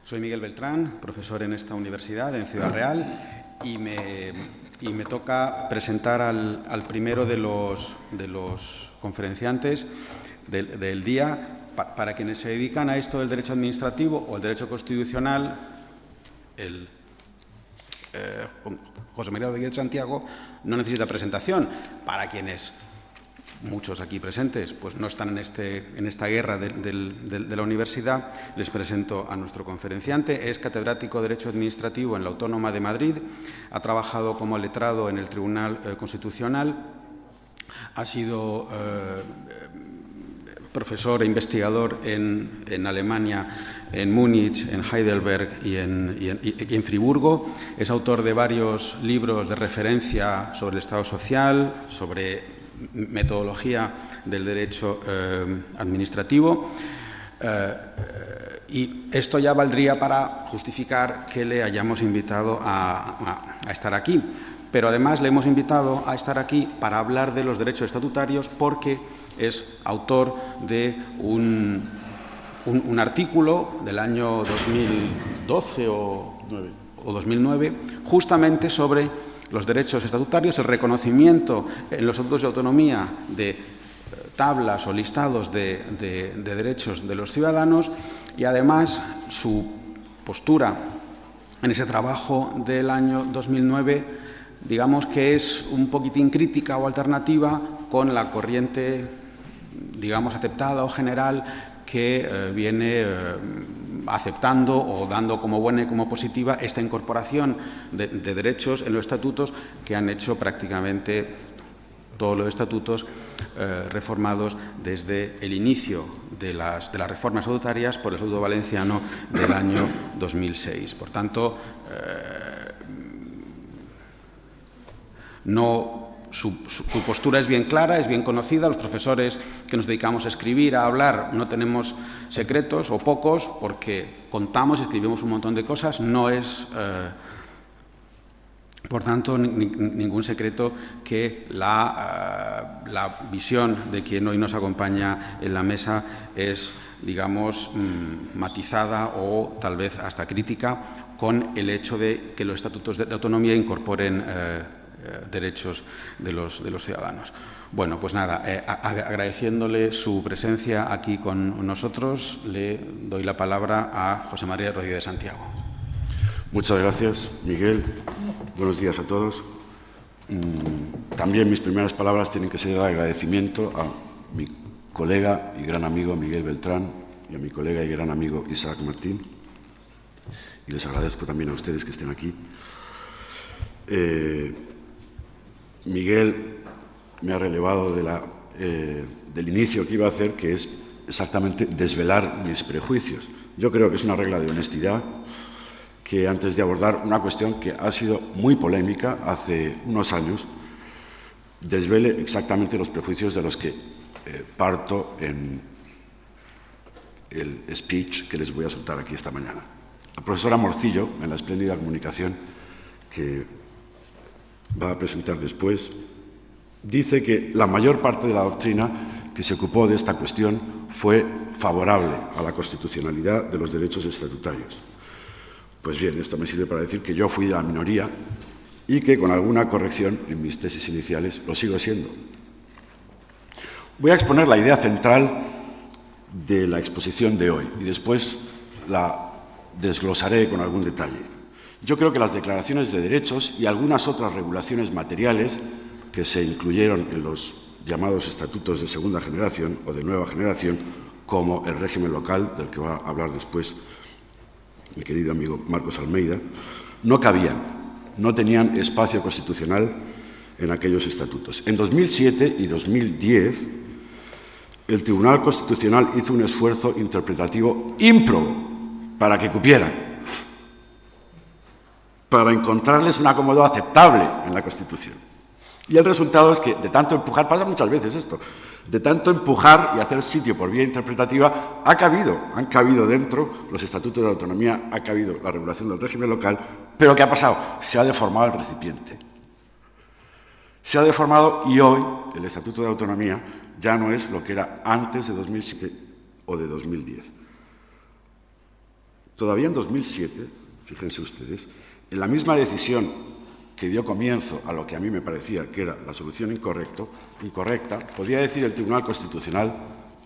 Soy Miguel Beltrán, profesor en esta universidad, en Ciudad Real, y me toca presentar al primero de los conferenciantes del día. Para quienes se dedican a esto del derecho administrativo o el derecho constitucional, José María Rodríguez Santiago no necesita presentación. Para quienes, muchos aquí presentes, pues no están en esta guerra de la universidad, les presento a nuestro conferenciante. Es catedrático de Derecho Administrativo en la Autónoma de Madrid, ha trabajado como letrado en el Tribunal Constitucional, ha sido profesor e investigador en Alemania, en Múnich, en Heidelberg y en Friburgo. Es autor de varios libros de referencia sobre el Estado social, sobre metodología del derecho administrativo. Y esto ya valdría para justificar que le hayamos invitado a estar aquí. Pero además le hemos invitado a estar aquí para hablar de los derechos estatutarios porque es autor de un artículo del año 2012 o 2009 justamente sobre los derechos estatutarios, el reconocimiento en los estatutos de autonomía de tablas o listados de derechos de los ciudadanos, y además su postura en ese trabajo del año 2009, digamos que es un poquitín crítica o alternativa con la corriente, digamos, aceptada o general que viene aceptando o dando como buena y como positiva esta incorporación de derechos en los estatutos que han hecho prácticamente todos los estatutos reformados desde el inicio de las reformas estatutarias por el Estatuto Valenciano del año 2006. Por tanto, su postura es bien clara, es bien conocida. Los profesores que nos dedicamos a escribir, a hablar, no tenemos secretos o pocos porque contamos y escribimos un montón de cosas. No es, por tanto, ningún secreto que la visión de quien hoy nos acompaña en la mesa es, digamos, matizada o tal vez hasta crítica con el hecho de que los estatutos de autonomía incorporen derechos de los ciudadanos. Bueno, pues nada, agradeciéndole su presencia aquí con nosotros, le doy la palabra a José María Rodríguez Santiago. Muchas gracias, Miguel. Buenos días a todos. También mis primeras palabras tienen que ser de agradecimiento a mi colega y gran amigo Miguel Beltrán y a mi colega y gran amigo Isaac Martín. Y les agradezco también a ustedes que estén aquí. Miguel me ha relevado del inicio que iba a hacer, que es exactamente desvelar mis prejuicios. Yo creo que es una regla de honestidad que antes de abordar una cuestión que ha sido muy polémica hace unos años, desvele exactamente los prejuicios de los que parto en el speech que les voy a soltar aquí esta mañana. La profesora Morcillo, en la espléndida comunicación que va a presentar después, dice que la mayor parte de la doctrina que se ocupó de esta cuestión fue favorable a la constitucionalidad de los derechos estatutarios. Pues bien, esto me sirve para decir que yo fui de la minoría y que con alguna corrección en mis tesis iniciales lo sigo siendo. Voy a exponer la idea central de la exposición de hoy y después la desglosaré con algún detalle. Yo creo que las declaraciones de derechos y algunas otras regulaciones materiales que se incluyeron en los llamados estatutos de segunda generación o de nueva generación, como el régimen local, del que va a hablar después mi querido amigo Marcos Almeida, no cabían, no tenían espacio constitucional en aquellos estatutos. En 2007 y 2010, el Tribunal Constitucional hizo un esfuerzo interpretativo ímprobo para que cupieran, para encontrarles un acomodo aceptable en la Constitución. Y el resultado es que, de tanto empujar, pasa muchas veces esto, de tanto empujar y hacer sitio por vía interpretativa, han cabido dentro los estatutos de autonomía, ha cabido la regulación del régimen local, pero ¿qué ha pasado? Se ha deformado el recipiente. Se ha deformado y hoy el estatuto de autonomía ya no es lo que era antes de 2007 o de 2010. Todavía en 2007, fíjense ustedes, en la misma decisión que dio comienzo a lo que a mí me parecía que era la solución incorrecta, podía decir el Tribunal Constitucional,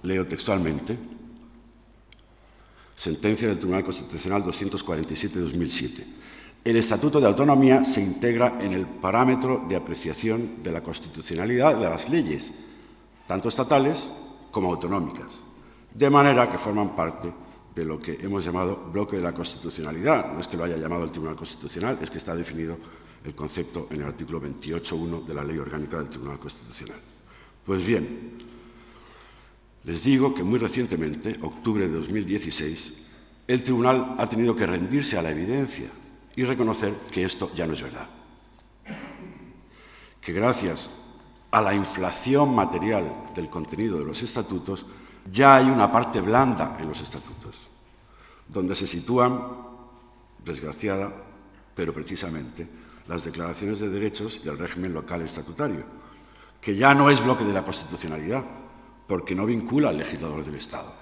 leo textualmente, sentencia del Tribunal Constitucional 247/2007. El Estatuto de Autonomía se integra en el parámetro de apreciación de la constitucionalidad de las leyes, tanto estatales como autonómicas, de manera que forman parte de lo que hemos llamado bloque de la constitucionalidad. No es que lo haya llamado el Tribunal Constitucional, es que está definido el concepto en el artículo 28.1 de la Ley Orgánica del Tribunal Constitucional. Pues bien, les digo que muy recientemente, octubre de 2016, el Tribunal ha tenido que rendirse a la evidencia y reconocer que esto ya no es verdad. Que gracias a la inflación material del contenido de los estatutos, ya hay una parte blanda en los estatutos, donde se sitúan, desgraciada, pero precisamente, las declaraciones de derechos y el régimen local estatutario, que ya no es bloque de la constitucionalidad, porque no vincula al legislador del Estado.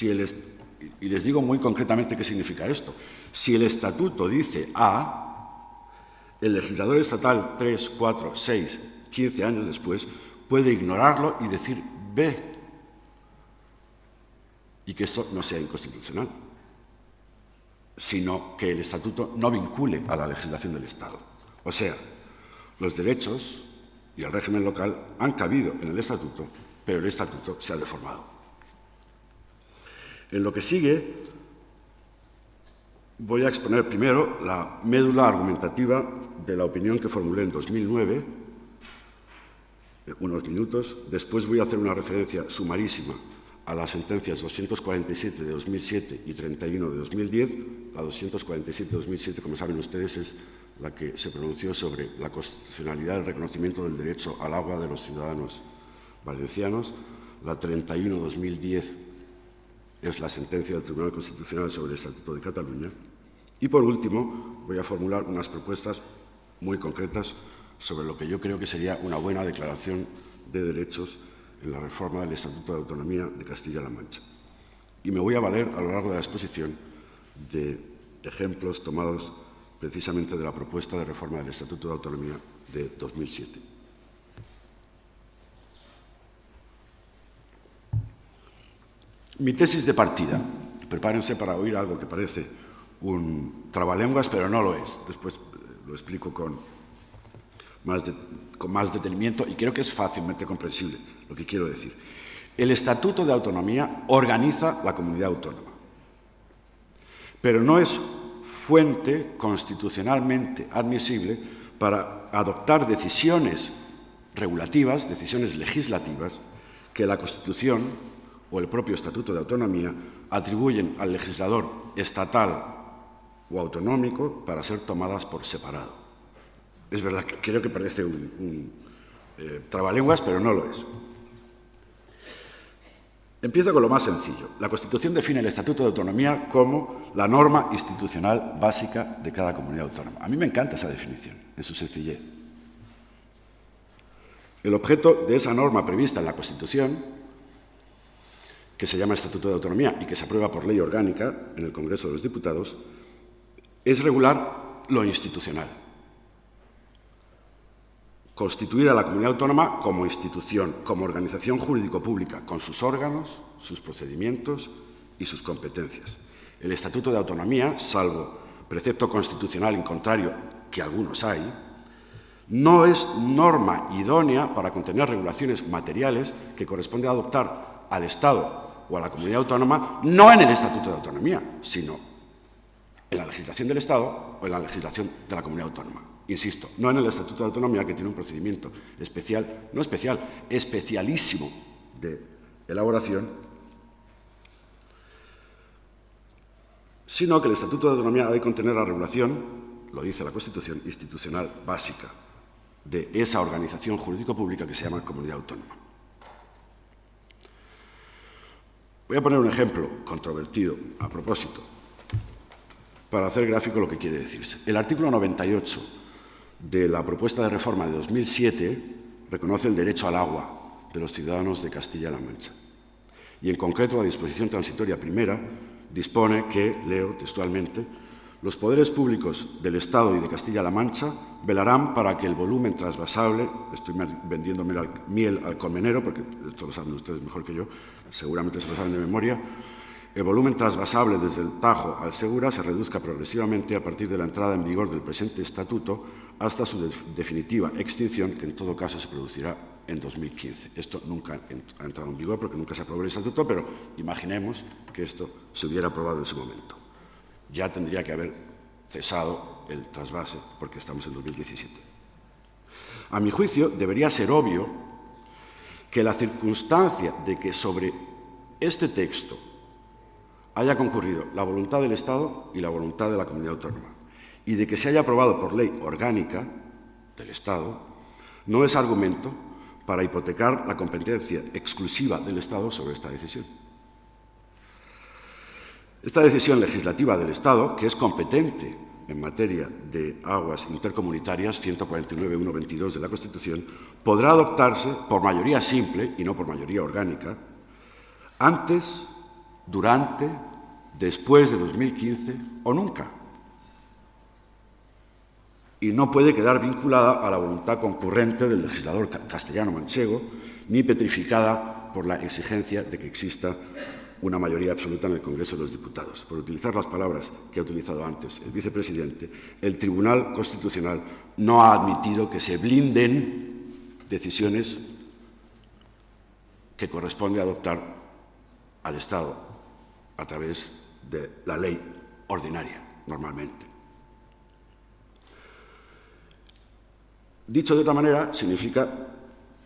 Y les digo muy concretamente qué significa esto. Si el estatuto dice A, el legislador estatal 3, 4, 6, 15 años después puede ignorarlo y decir B, y que esto no sea inconstitucional, sino que el estatuto no vincule a la legislación del Estado. O sea, los derechos y el régimen local han cabido en el estatuto, pero el estatuto se ha deformado. En lo que sigue, voy a exponer primero la médula argumentativa de la opinión que formulé en 2009, unos minutos. Después voy a hacer una referencia sumarísima a las sentencias 247 de 2007 y 31 de 2010. La 247 de 2007, como saben ustedes, es la que se pronunció sobre la constitucionalidad del reconocimiento del derecho al agua de los ciudadanos valencianos. La 31 de 2010 es la sentencia del Tribunal Constitucional sobre el Estatuto de Cataluña. Y, por último, voy a formular unas propuestas muy concretas sobre lo que yo creo que sería una buena declaración de derechos en la reforma del Estatuto de Autonomía de Castilla-La Mancha. Y me voy a valer a lo largo de la exposición de ejemplos tomados precisamente de la propuesta de reforma del Estatuto de Autonomía de 2007. Mi tesis de partida. Prepárense para oír algo que parece un trabalenguas, pero no lo es. Después lo explico con más detenimiento y creo que es fácilmente comprensible lo que quiero decir. El Estatuto de Autonomía organiza la comunidad autónoma, pero no es fuente constitucionalmente admisible para adoptar decisiones regulativas, decisiones legislativas, que la Constitución o el propio Estatuto de Autonomía atribuyen al legislador estatal o autonómico para ser tomadas por separado. Es verdad que creo que parece un trabalenguas, pero no lo es. Empiezo con lo más sencillo. La Constitución define el Estatuto de Autonomía como la norma institucional básica de cada comunidad autónoma. A mí me encanta esa definición, en su sencillez. El objeto de esa norma prevista en la Constitución, que se llama Estatuto de Autonomía y que se aprueba por ley orgánica en el Congreso de los Diputados, es regular lo institucional. Constituir a la comunidad autónoma como institución, como organización jurídico-pública, con sus órganos, sus procedimientos y sus competencias. El Estatuto de Autonomía, salvo precepto constitucional en contrario, que algunos hay, no es norma idónea para contener regulaciones materiales que corresponde adoptar al Estado o a la comunidad autónoma, no en el Estatuto de Autonomía, sino en la legislación del Estado o en la legislación de la comunidad autónoma. Insisto, no en el Estatuto de Autonomía, que tiene un procedimiento especial, no especial, especialísimo de elaboración, sino que el Estatuto de Autonomía ha de contener la regulación, lo dice la Constitución, institucional básica de esa organización jurídico-pública que se llama comunidad autónoma. Voy a poner un ejemplo controvertido a propósito, para hacer gráfico lo que quiere decirse. El artículo 98 de la propuesta de reforma de 2007 reconoce el derecho al agua de los ciudadanos de Castilla-La Mancha. Y en concreto la disposición transitoria primera dispone que, leo textualmente, los poderes públicos del Estado y de Castilla-La Mancha velarán para que el volumen trasvasable, estoy vendiendo miel al colmenero, porque esto lo saben ustedes mejor que yo, seguramente se lo saben de memoria, el volumen trasvasable desde el Tajo al Segura se reduzca progresivamente a partir de la entrada en vigor del presente estatuto hasta su definitiva extinción, que en todo caso se producirá en 2015. Esto nunca ha entrado en vigor porque nunca se aprobó el estatuto, pero imaginemos que esto se hubiera aprobado en su momento. Ya tendría que haber cesado el trasvase porque estamos en 2017. A mi juicio, debería ser obvio que la circunstancia de que sobre este texto haya concurrido la voluntad del Estado y la voluntad de la comunidad autónoma, y de que se haya aprobado por ley orgánica del Estado, no es argumento para hipotecar la competencia exclusiva del Estado sobre esta decisión. Esta decisión legislativa del Estado, que es competente en materia de aguas intercomunitarias, 149.1.22 de la Constitución, podrá adoptarse por mayoría simple y no por mayoría orgánica, antes, durante, después de 2015 o nunca. Y no puede quedar vinculada a la voluntad concurrente del legislador castellano-manchego, ni petrificada por la exigencia de que exista una mayoría absoluta en el Congreso de los Diputados. Por utilizar las palabras que ha utilizado antes el vicepresidente, el Tribunal Constitucional no ha admitido que se blinden decisiones que corresponde adoptar al Estado a través de la ley ordinaria, normalmente. Dicho de otra manera, significa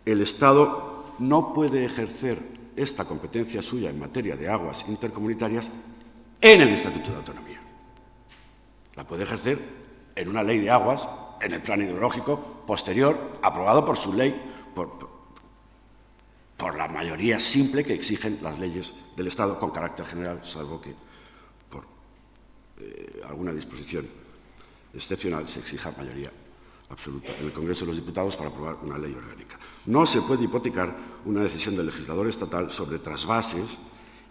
el Estado no puede ejercer esta competencia suya en materia de aguas intercomunitarias en el Estatuto de Autonomía. La puede ejercer en una ley de aguas, en el plan hidrológico posterior, aprobado por su ley, por la mayoría simple que exigen las leyes del Estado con carácter general, salvo que por alguna disposición excepcional se exija mayoría absoluta en el Congreso de los Diputados para aprobar una ley orgánica. No se puede hipotecar una decisión del legislador estatal sobre trasvases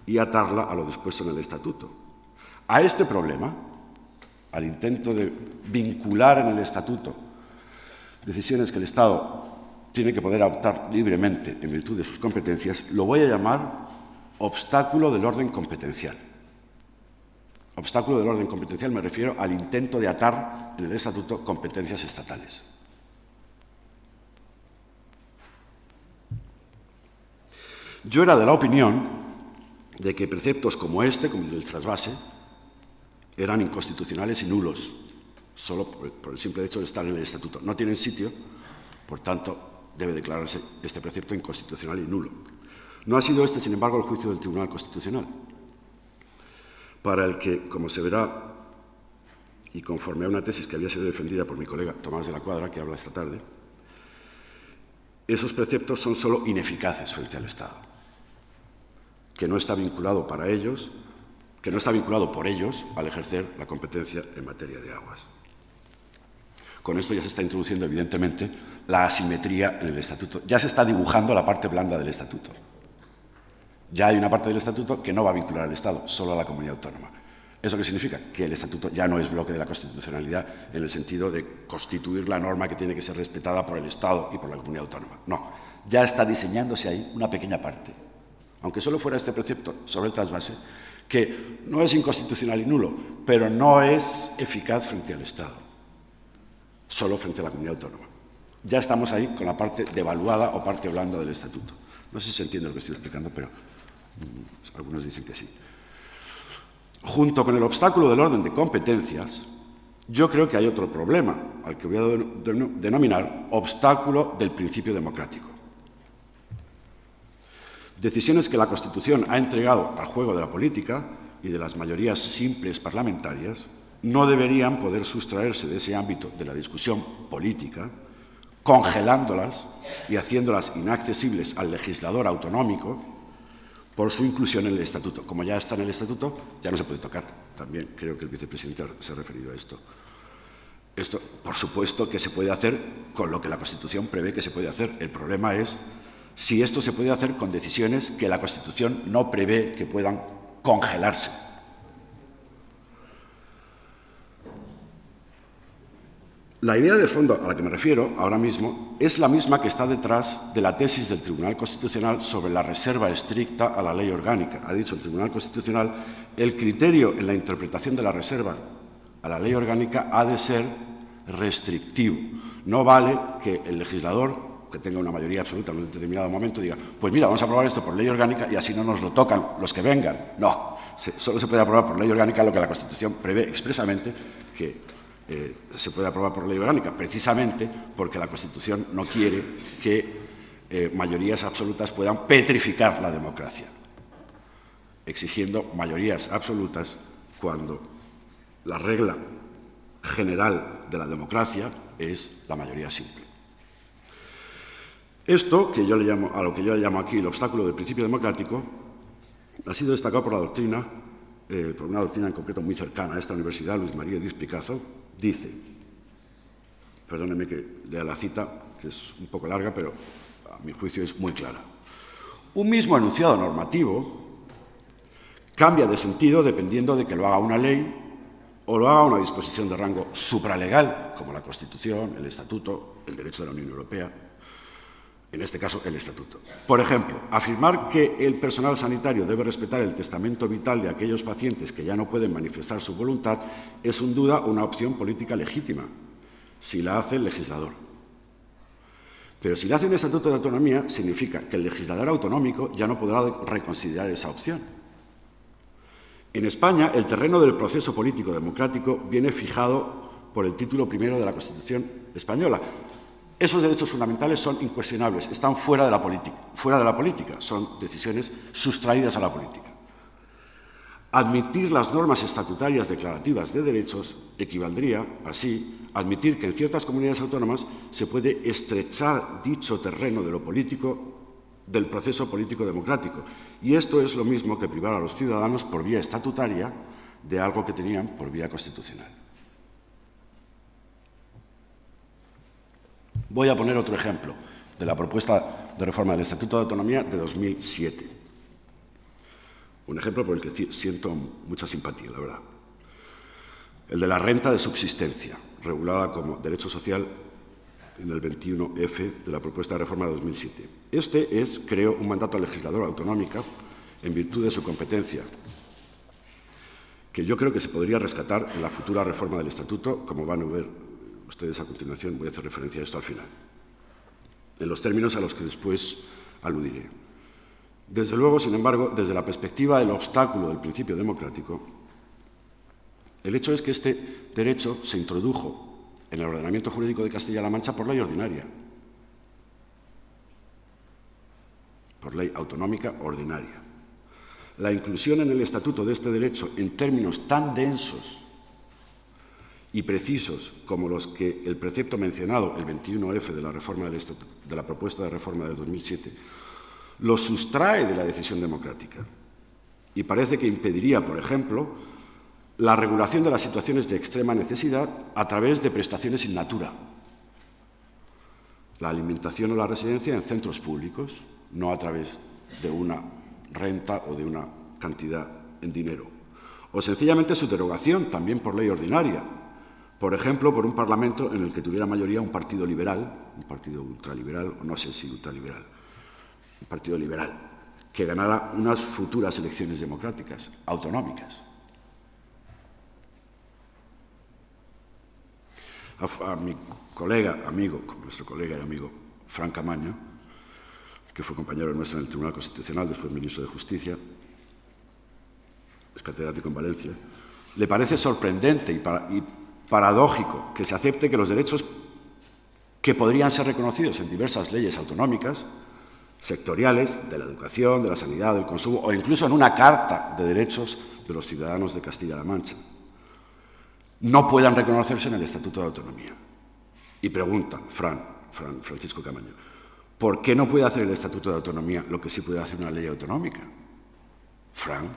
y atarla a lo dispuesto en el Estatuto. A este problema, al intento de vincular en el Estatuto decisiones que el Estado tiene que poder adoptar libremente en virtud de sus competencias, lo voy a llamar obstáculo del orden competencial. Obstáculo del orden competencial me refiero al intento de atar en el Estatuto competencias estatales. Yo era de la opinión de que preceptos como este, como el del trasvase, eran inconstitucionales y nulos, solo por el simple hecho de estar en el Estatuto. No tienen sitio, por tanto, debe declararse este precepto inconstitucional y nulo. No ha sido este, sin embargo, el juicio del Tribunal Constitucional, para el que, como se verá, y conforme a una tesis que había sido defendida por mi colega Tomás de la Cuadra, que habla esta tarde, esos preceptos son solo ineficaces frente al Estado, que no está vinculado para ellos, que no está vinculado por ellos al ejercer la competencia en materia de aguas. Con esto ya se está introduciendo, evidentemente, la asimetría en el Estatuto. Ya se está dibujando la parte blanda del Estatuto. Ya hay una parte del Estatuto que no va a vincular al Estado, solo a la comunidad autónoma. ¿Eso qué significa? Que el Estatuto ya no es bloque de la constitucionalidad en el sentido de constituir la norma que tiene que ser respetada por el Estado y por la comunidad autónoma. No, ya está diseñándose ahí una pequeña parte, aunque solo fuera este precepto sobre el trasvase, que no es inconstitucional y nulo, pero no es eficaz frente al Estado, solo frente a la comunidad autónoma. Ya estamos ahí con la parte devaluada o parte blanda del Estatuto. No sé si se entiende lo que estoy explicando, pero algunos dicen que sí. Junto con el obstáculo del orden de competencias, yo creo que hay otro problema, al que voy a denominar obstáculo del principio democrático. Decisiones que la Constitución ha entregado al juego de la política y de las mayorías simples parlamentarias no deberían poder sustraerse de ese ámbito de la discusión política, congelándolas y haciéndolas inaccesibles al legislador autonómico por su inclusión en el Estatuto. Como ya está en el Estatuto, ya no se puede tocar. También creo que el vicepresidente se ha referido a esto. Esto, por supuesto, que se puede hacer con lo que la Constitución prevé que se puede hacer. El problema es si esto se puede hacer con decisiones que la Constitución no prevé que puedan congelarse La idea de fondo a la que me refiero ahora mismo es la misma que está detrás de la tesis del Tribunal Constitucional sobre la reserva estricta a la ley orgánica. Ha dicho el Tribunal Constitucional, el criterio en la interpretación de la reserva a la ley orgánica ha de ser restrictivo. No vale que el legislador, que tenga una mayoría absoluta en un determinado momento, diga, pues mira, vamos a aprobar esto por ley orgánica y así no nos lo tocan los que vengan. No, solo se puede aprobar por ley orgánica lo que la Constitución prevé expresamente que se puede aprobar por ley orgánica, precisamente porque la Constitución no quiere que mayorías absolutas puedan petrificar la democracia, exigiendo mayorías absolutas cuando la regla general de la democracia es la mayoría simple. Esto, que yo le llamo, a lo que yo le llamo aquí el obstáculo del principio democrático, ha sido destacado por la doctrina, por una doctrina en concreto muy cercana a esta universidad, Luis María Diz Picazo. Dice, perdónenme que lea la cita, que es un poco larga, pero a mi juicio es muy clara. Un mismo enunciado normativo cambia de sentido dependiendo de que lo haga una ley o lo haga una disposición de rango supralegal, como la Constitución, el Estatuto, el Derecho de la Unión Europea, en este caso el Estatuto. Por ejemplo, afirmar que el personal sanitario debe respetar el testamento vital de aquellos pacientes que ya no pueden manifestar su voluntad es sin duda una opción política legítima, si la hace el legislador. Pero si la hace un Estatuto de Autonomía, significa que el legislador autonómico ya no podrá reconsiderar esa opción. En España, el terreno del proceso político democrático viene fijado por el título primero de la Constitución española. Esos derechos fundamentales son incuestionables, están fuera de la política, son decisiones sustraídas a la política. Admitir las normas estatutarias declarativas de derechos equivaldría, así, a admitir que en ciertas comunidades autónomas se puede estrechar dicho terreno de lo político del proceso político democrático. Y esto es lo mismo que privar a los ciudadanos por vía estatutaria de algo que tenían por vía constitucional. Voy a poner otro ejemplo de la propuesta de reforma del Estatuto de Autonomía de 2007. Un ejemplo por el que siento mucha simpatía, la verdad. El de la renta de subsistencia, regulada como derecho social en el 21F de la propuesta de reforma de 2007. Este es, creo, un mandato al legislador autonómica en virtud de su competencia, que yo creo que se podría rescatar en la futura reforma del Estatuto, como van a ver ustedes a continuación. Voy a hacer referencia a esto al final, en los términos a los que después aludiré. Desde luego, sin embargo, desde la perspectiva del obstáculo del principio democrático, el hecho es que este derecho se introdujo en el ordenamiento jurídico de Castilla-La Mancha por ley ordinaria, por ley autonómica ordinaria. La inclusión en el Estatuto de este derecho en términos tan densos y precisos como los que el precepto mencionado, el 21F de la, de la propuesta de reforma de 2007, lo sustrae de la decisión democrática y parece que impediría, por ejemplo, la regulación de las situaciones de extrema necesidad a través de prestaciones in natura, la alimentación o la residencia en centros públicos, no a través de una renta o de una cantidad en dinero, o sencillamente su derogación también por ley ordinaria. Por ejemplo, por un Parlamento en el que tuviera mayoría un partido liberal, un partido ultraliberal, o no sé si ultraliberal, un partido liberal, que ganara unas futuras elecciones democráticas, autonómicas. A mi colega, amigo, nuestro colega y amigo, Fran Camaño, que fue compañero nuestro en el Tribunal Constitucional, después ministro de Justicia, es catedrático en Valencia, le parece sorprendente y paradójico que se acepte que los derechos que podrían ser reconocidos en diversas leyes autonómicas, sectoriales, de la educación, de la sanidad, del consumo, o incluso en una Carta de Derechos de los Ciudadanos de Castilla-La Mancha, no puedan reconocerse en el Estatuto de Autonomía. Y pregunta Francisco Camaño, ¿por qué no puede hacer el Estatuto de Autonomía lo que sí puede hacer una ley autonómica? Fran,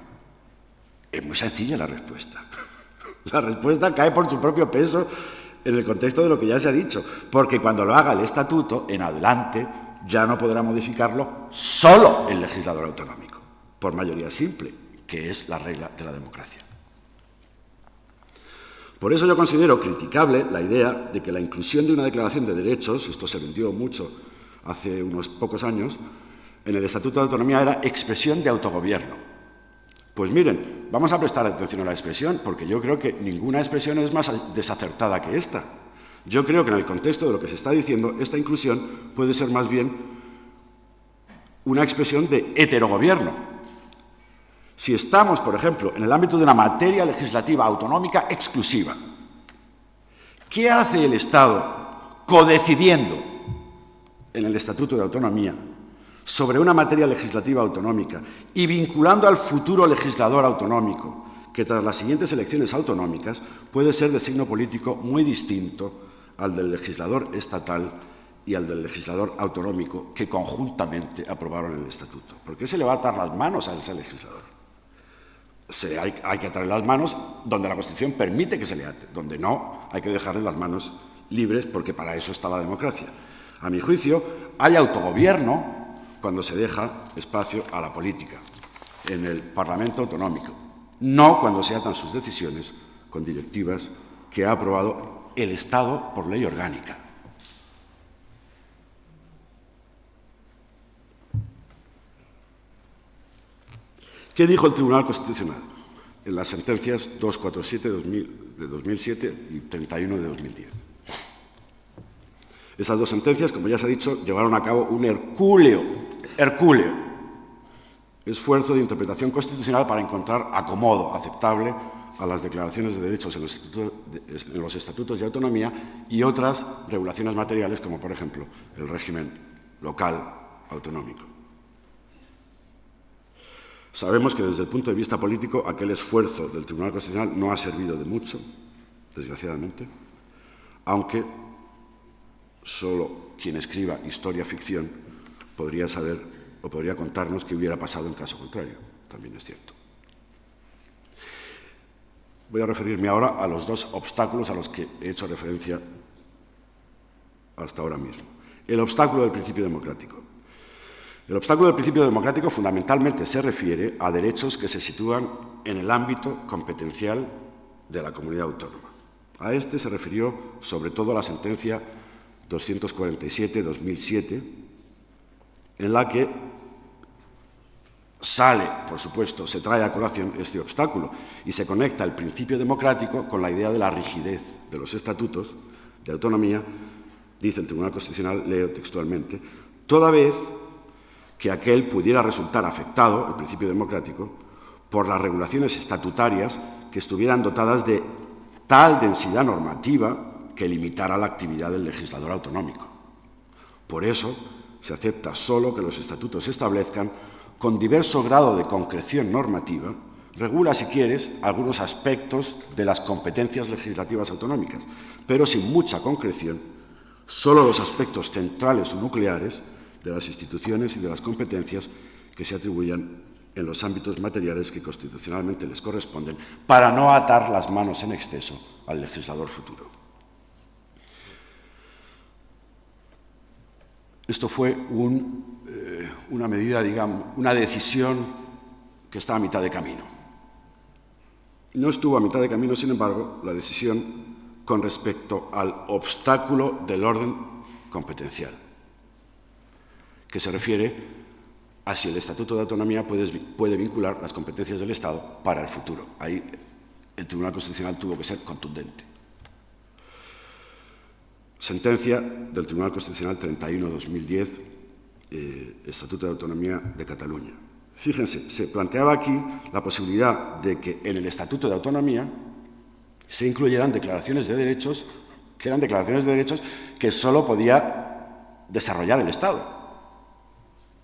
es muy sencilla la respuesta. La respuesta cae por su propio peso en el contexto de lo que ya se ha dicho, porque cuando lo haga el Estatuto, en adelante, ya no podrá modificarlo solo el legislador autonómico, por mayoría simple, que es la regla de la democracia. Por eso yo considero criticable la idea de que la inclusión de una declaración de derechos, esto se vendió mucho hace unos pocos años, en el Estatuto de Autonomía era expresión de autogobierno. Pues miren, vamos a prestar atención a la expresión, porque yo creo que ninguna expresión es más desacertada que esta. Yo creo que en el contexto de lo que se está diciendo, esta inclusión puede ser más bien una expresión de heterogobierno. Si estamos, por ejemplo, en el ámbito de una materia legislativa autonómica exclusiva, ¿qué hace el Estado codecidiendo en el Estatuto de Autonomía sobre una materia legislativa autonómica y vinculando al futuro legislador autonómico que tras las siguientes elecciones autonómicas puede ser de signo político muy distinto al del legislador estatal y al del legislador autonómico que conjuntamente aprobaron el Estatuto? ¿Por qué se le va a atar las manos a ese legislador? Hay que atarle las manos donde la Constitución permite que se le ate, donde no, hay que dejarle las manos libres porque para eso está la democracia. A mi juicio, hay autogobierno cuando se deja espacio a la política en el Parlamento autonómico, no cuando se atan sus decisiones con directivas que ha aprobado el Estado por ley orgánica. ¿Qué dijo el Tribunal Constitucional en las sentencias 247 de 2007 y 31 de 2010? Esas dos sentencias, como ya se ha dicho, llevaron a cabo un hercúleo esfuerzo de interpretación constitucional para encontrar acomodo aceptable a las declaraciones de derechos en los estatutos de autonomía y otras regulaciones materiales, como por ejemplo el régimen local autonómico. Sabemos que desde el punto de vista político aquel esfuerzo del Tribunal Constitucional no ha servido de mucho, desgraciadamente, aunque solo quien escriba historia-ficción podría saber o podría contarnos qué hubiera pasado en caso contrario. También es cierto. Voy a referirme ahora a los dos obstáculos a los que he hecho referencia hasta ahora mismo. El obstáculo del principio democrático. El obstáculo del principio democrático fundamentalmente se refiere a derechos que se sitúan en el ámbito competencial de la comunidad autónoma. A este se refirió sobre todo la sentencia 247-2007, en la que sale, por supuesto, se trae a colación este obstáculo y se conecta el principio democrático con la idea de la rigidez de los estatutos de autonomía, dice el Tribunal Constitucional, leo textualmente, toda vez que aquel pudiera resultar afectado, el principio democrático, por las regulaciones estatutarias que estuvieran dotadas de tal densidad normativa que limitara la actividad del legislador autonómico. Por eso, se acepta solo que los estatutos establezcan, con diverso grado de concreción normativa, regula, si quieres, algunos aspectos de las competencias legislativas autonómicas, pero sin mucha concreción, solo los aspectos centrales o nucleares de las instituciones y de las competencias que se atribuyan en los ámbitos materiales que constitucionalmente les corresponden, para no atar las manos en exceso al legislador futuro. Esto fue una medida, digamos, una decisión que está a mitad de camino. No estuvo a mitad de camino, sin embargo, la decisión con respecto al obstáculo del orden competencial, que se refiere a si el Estatuto de Autonomía puede vincular las competencias del Estado para el futuro. Ahí el Tribunal Constitucional tuvo que ser contundente. Sentencia del Tribunal Constitucional 31-2010, Estatuto de Autonomía de Cataluña. Fíjense, se planteaba aquí la posibilidad de que en el Estatuto de Autonomía se incluyeran declaraciones de derechos, que eran declaraciones de derechos que solo podía desarrollar el Estado.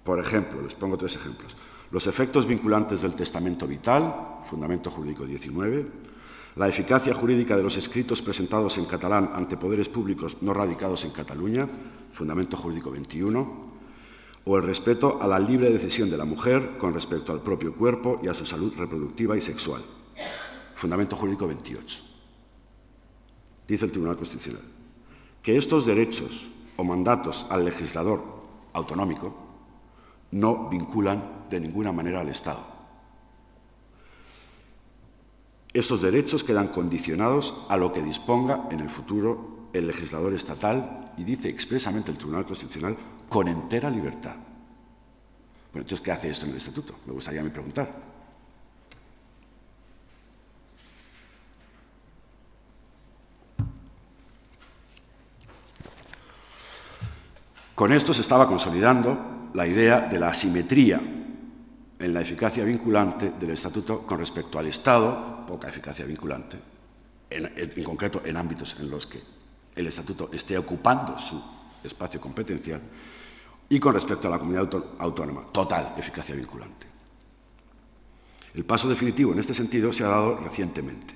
Por ejemplo, les pongo tres ejemplos. Los efectos vinculantes del testamento vital, Fundamento Jurídico 19, la eficacia jurídica de los escritos presentados en catalán ante poderes públicos no radicados en Cataluña, Fundamento Jurídico 21, o el respeto a la libre decisión de la mujer con respecto al propio cuerpo y a su salud reproductiva y sexual, Fundamento Jurídico 28. Dice el Tribunal Constitucional que estos derechos o mandatos al legislador autonómico no vinculan de ninguna manera al Estado. estos derechos quedan condicionados a lo que disponga en el futuro el legislador estatal, y dice expresamente el Tribunal Constitucional, con entera libertad. Bueno, entonces, ¿qué hace esto en el Estatuto? Me gustaría a mí preguntar. Con esto se estaba consolidando la idea de la asimetría en la eficacia vinculante del Estatuto con respecto al Estado, poca eficacia vinculante, en concreto en ámbitos en los que el Estatuto esté ocupando su espacio competencial, y con respecto a la comunidad autónoma, total eficacia vinculante. El paso definitivo en este sentido se ha dado recientemente.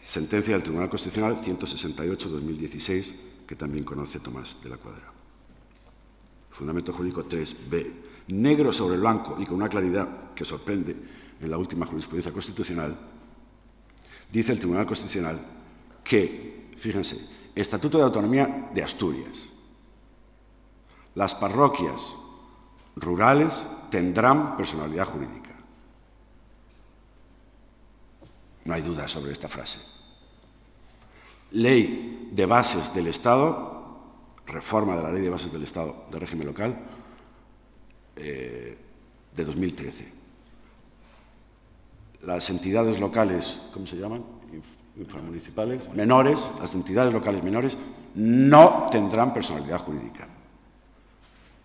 Sentencia del Tribunal Constitucional 168-2016, que también conoce Tomás de la Cuadra. Fundamento jurídico 3b. Negro sobre blanco y con una claridad que sorprende en la última jurisprudencia constitucional, dice el Tribunal Constitucional que, fíjense, Estatuto de Autonomía de Asturias. Las parroquias rurales tendrán personalidad jurídica. No hay duda sobre esta frase. Ley de bases del Estado, reforma de la Ley de bases del Estado de régimen local, de 2013. Las entidades locales, ¿cómo se llaman? Inframunicipales, menores, las entidades locales menores no tendrán personalidad jurídica.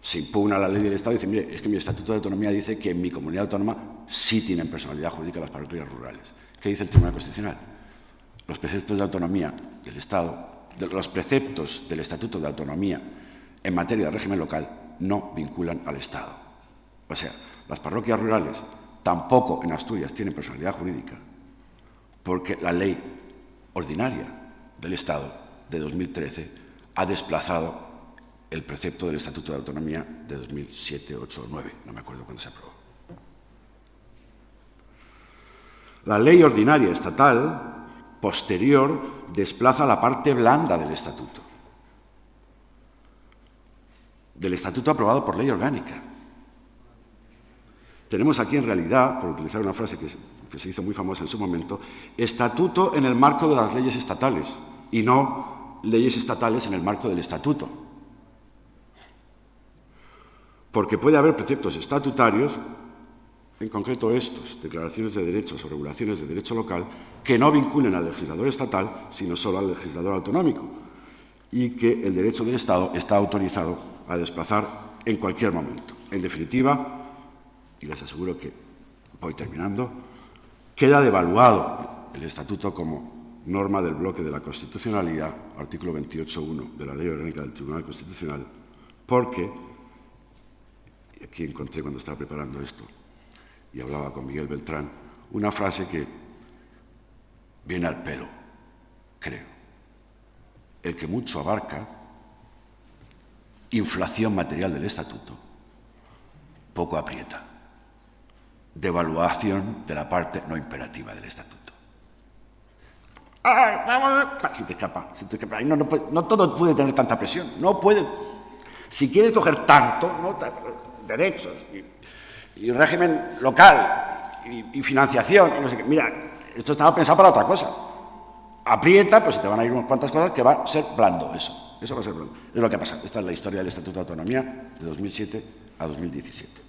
Se impugna la ley del Estado y dice, mire, es que mi Estatuto de Autonomía dice que en mi comunidad autónoma sí tienen personalidad jurídica las parroquias rurales. ¿Qué dice el Tribunal Constitucional? Los preceptos de autonomía del Estado, los preceptos del Estatuto de Autonomía en materia de régimen local no vinculan al Estado. O sea, las parroquias rurales tampoco en Asturias tienen personalidad jurídica, porque la ley ordinaria del Estado de 2013 ha desplazado el precepto del Estatuto de Autonomía de 2007, 8 o 9, no me acuerdo cuándo se aprobó. La ley ordinaria estatal posterior desplaza la parte blanda del Estatuto aprobado por ley orgánica. Tenemos aquí, en realidad, por utilizar una frase que se hizo muy famosa en su momento, Estatuto en el marco de las leyes estatales y no leyes estatales en el marco del Estatuto. Porque puede haber preceptos estatutarios, en concreto estos, declaraciones de derechos o regulaciones de derecho local, que no vinculen al legislador estatal, sino solo al legislador autonómico, y que el derecho del Estado está autorizado a desplazar en cualquier momento. En definitiva, y les aseguro que voy terminando, queda devaluado el Estatuto como norma del bloque de la constitucionalidad, artículo 28.1 de la Ley Orgánica del Tribunal Constitucional, porque, y aquí encontré cuando estaba preparando esto, y hablaba con Miguel Beltrán, una frase que viene al pelo, creo. El que mucho abarca, inflación material del Estatuto, poco aprieta. Devaluación de la parte no imperativa del Estatuto. Se te escapa. No todo puede tener tanta presión. No puede. Si quieres coger tanto, derechos y régimen local y financiación, y no sé qué. Mira, esto estaba pensado para otra cosa. Aprieta, pues se te van a ir unas cuantas cosas que va a ser blando eso. Eso va a ser blando. Es lo que ha pasado. Esta es la historia del Estatuto de Autonomía de 2007 a 2017.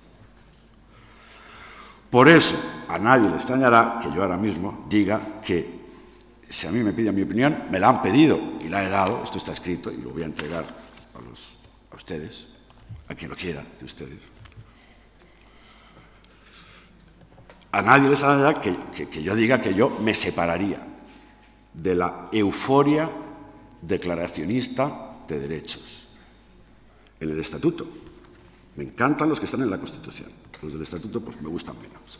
Por eso, a nadie le extrañará que yo ahora mismo diga que, si a mí me piden mi opinión, me la han pedido y la he dado, esto está escrito y lo voy a entregar a ustedes, a quien lo quiera de ustedes. A nadie le extrañará que yo diga que yo me separaría de la euforia declaracionista de derechos. En el Estatuto me encantan los que están en la Constitución. Los del Estatuto pues me gustan menos.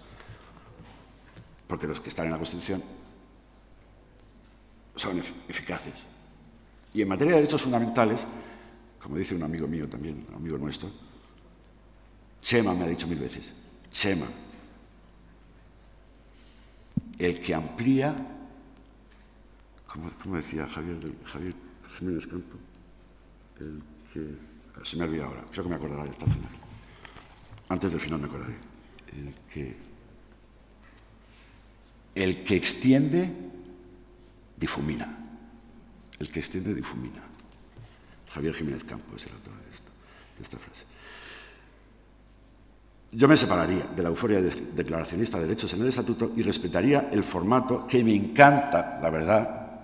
Porque los que están en la Constitución son eficaces. Y en materia de derechos fundamentales, como dice un amigo mío también, un amigo nuestro, Chema me ha dicho 1000 veces, Chema, el que amplía, ¿cómo decía Javier Jiménez Campo? El que, se me ha olvidado ahora, creo que me acordaré hasta el final. Antes del final me acordaré. El que El que extiende, difumina. El que extiende, difumina. Javier Jiménez Campo es el autor de esta frase. Yo me separaría de la euforia declaracionista de derechos en el Estatuto y respetaría el formato que me encanta, la verdad,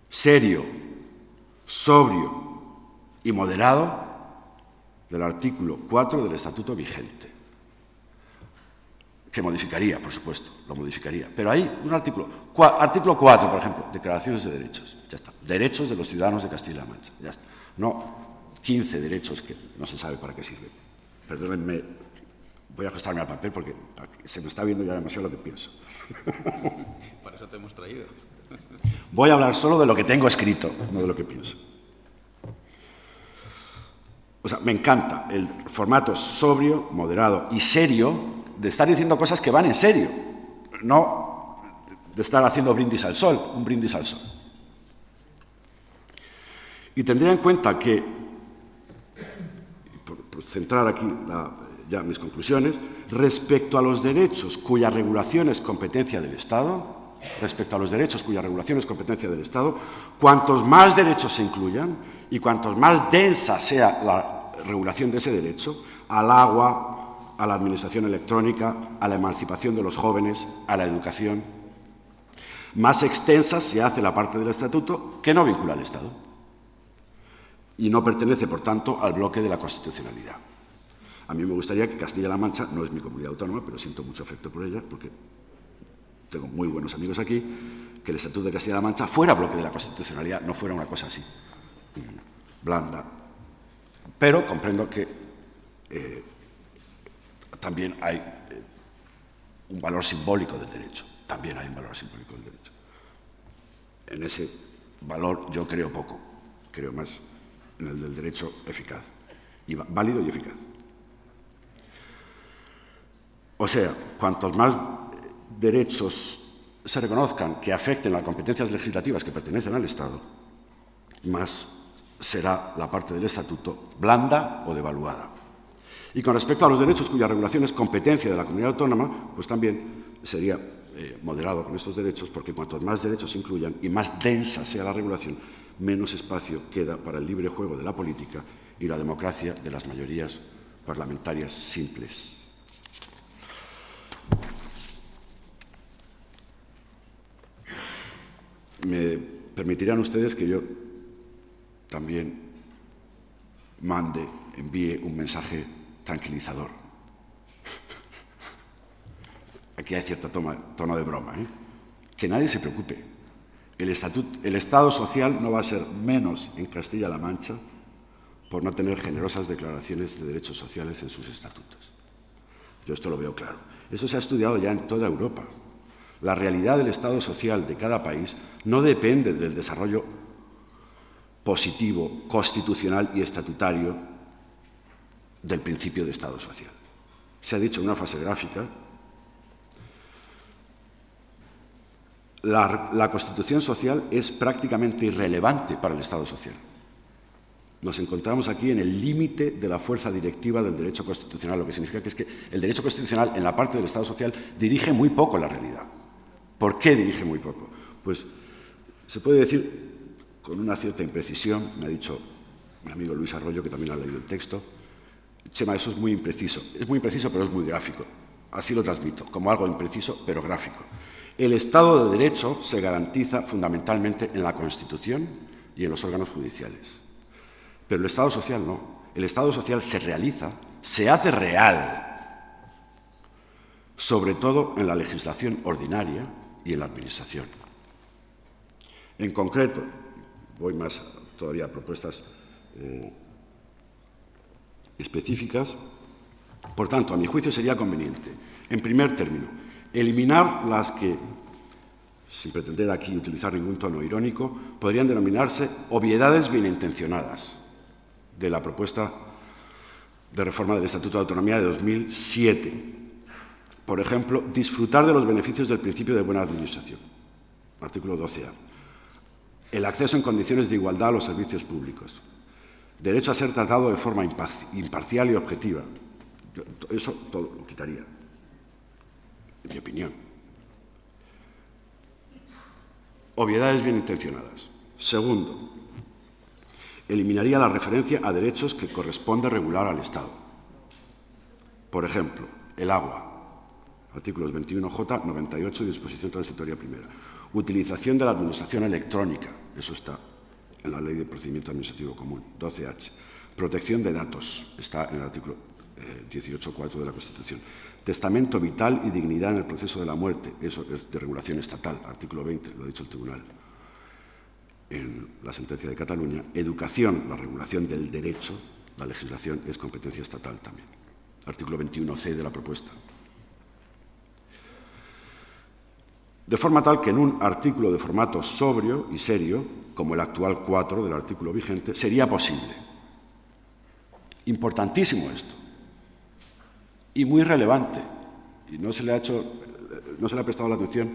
serio, sobrio y moderado del artículo 4 del Estatuto vigente, que modificaría, por supuesto, lo modificaría. Pero hay un artículo 4, por ejemplo, declaraciones de derechos, ya está. Derechos de los ciudadanos de Castilla-La Mancha, ya está. No 15 derechos que no se sabe para qué sirven. Perdónenme, voy a ajustarme al papel porque se me está viendo ya demasiado lo que pienso. Para eso te hemos traído. Voy a hablar solo de lo que tengo escrito, no de lo que pienso. O sea, me encanta el formato sobrio, moderado y serio de estar diciendo cosas que van en serio, no de estar haciendo brindis al sol, un brindis al sol. Y tendría en cuenta que, por centrar aquí ya mis conclusiones, respecto a los derechos cuya regulación es competencia del Estado, cuantos más derechos se incluyan y cuantos más densa sea la regulación de ese derecho, al agua, a la administración electrónica, a la emancipación de los jóvenes, a la educación, más extensa se hace la parte del Estatuto que no vincula al Estado y no pertenece, por tanto, al bloque de la constitucionalidad. A mí me gustaría que Castilla-La Mancha, no es mi comunidad autónoma, pero siento mucho afecto por ella, porque tengo muy buenos amigos aquí, que el Estatuto de Castilla-La Mancha fuera bloque de la constitucionalidad, no fuera una cosa así, blanda. Pero comprendo que también hay un valor simbólico del derecho, En ese valor yo creo poco, creo más en el del derecho eficaz, válido y eficaz. O sea, cuantos más derechos se reconozcan que afecten las competencias legislativas que pertenecen al Estado, más será la parte del Estatuto blanda o devaluada. Y con respecto a los derechos cuya regulación es competencia de la comunidad autónoma, pues también sería moderado con estos derechos, porque cuantos más derechos se incluyan y más densa sea la regulación, menos espacio queda para el libre juego de la política y la democracia de las mayorías parlamentarias simples. Me permitirán ustedes que yo también envíe un mensaje tranquilizador. Aquí hay cierto tono de broma, ¿eh? Que nadie se preocupe. El Estado social no va a ser menos en Castilla-La Mancha por no tener generosas declaraciones de derechos sociales en sus estatutos. Yo esto lo veo claro. Eso se ha estudiado ya en toda Europa. La realidad del Estado social de cada país no depende del desarrollo positivo, constitucional y estatutario del principio de Estado social. Se ha dicho en una fase gráfica, la Constitución social es prácticamente irrelevante para el Estado social. Nos encontramos aquí en el límite de la fuerza directiva del derecho constitucional, lo que significa que es que el derecho constitucional en la parte del Estado social dirige muy poco la realidad. ¿Por qué dirige muy poco? Pues se puede decir con una cierta imprecisión, me ha dicho mi amigo Luis Arroyo, que también ha leído el texto, Chema, eso es muy impreciso. Es muy impreciso, pero es muy gráfico. Así lo transmito, como algo impreciso, pero gráfico. El Estado de Derecho se garantiza fundamentalmente en la Constitución y en los órganos judiciales. Pero el Estado social no. El Estado social se realiza, se hace real, sobre todo en la legislación ordinaria y en la administración. En concreto, voy más todavía a propuestas específicas. Por tanto, a mi juicio sería conveniente, en primer término, eliminar las que, sin pretender aquí utilizar ningún tono irónico, podrían denominarse obviedades bien intencionadas de la propuesta de reforma del Estatuto de Autonomía de 2007. Por ejemplo, disfrutar de los beneficios del principio de buena administración. Artículo 12A. El acceso en condiciones de igualdad a los servicios públicos. Derecho a ser tratado de forma imparcial y objetiva. Eso todo lo quitaría, en mi opinión. obviedades bien intencionadas. Segundo, eliminaría la referencia a derechos que corresponde regular al Estado. Por ejemplo, el agua, artículos 21J, 98 y disposición transitoria primera. Utilización de la administración electrónica, eso está en la Ley de Procedimiento Administrativo Común, 12H. Protección de datos, está en el artículo 18.4 de la Constitución. Testamento vital y dignidad en el proceso de la muerte, eso es de regulación estatal, artículo 20, lo ha dicho el Tribunal en la sentencia de Cataluña. Educación, la regulación del derecho, la legislación es competencia estatal también, artículo 21C de la propuesta. De forma tal que en un artículo de formato sobrio y serio, como el actual 4 del artículo vigente, sería posible. Importantísimo esto. Y muy relevante. Y no se le ha prestado la atención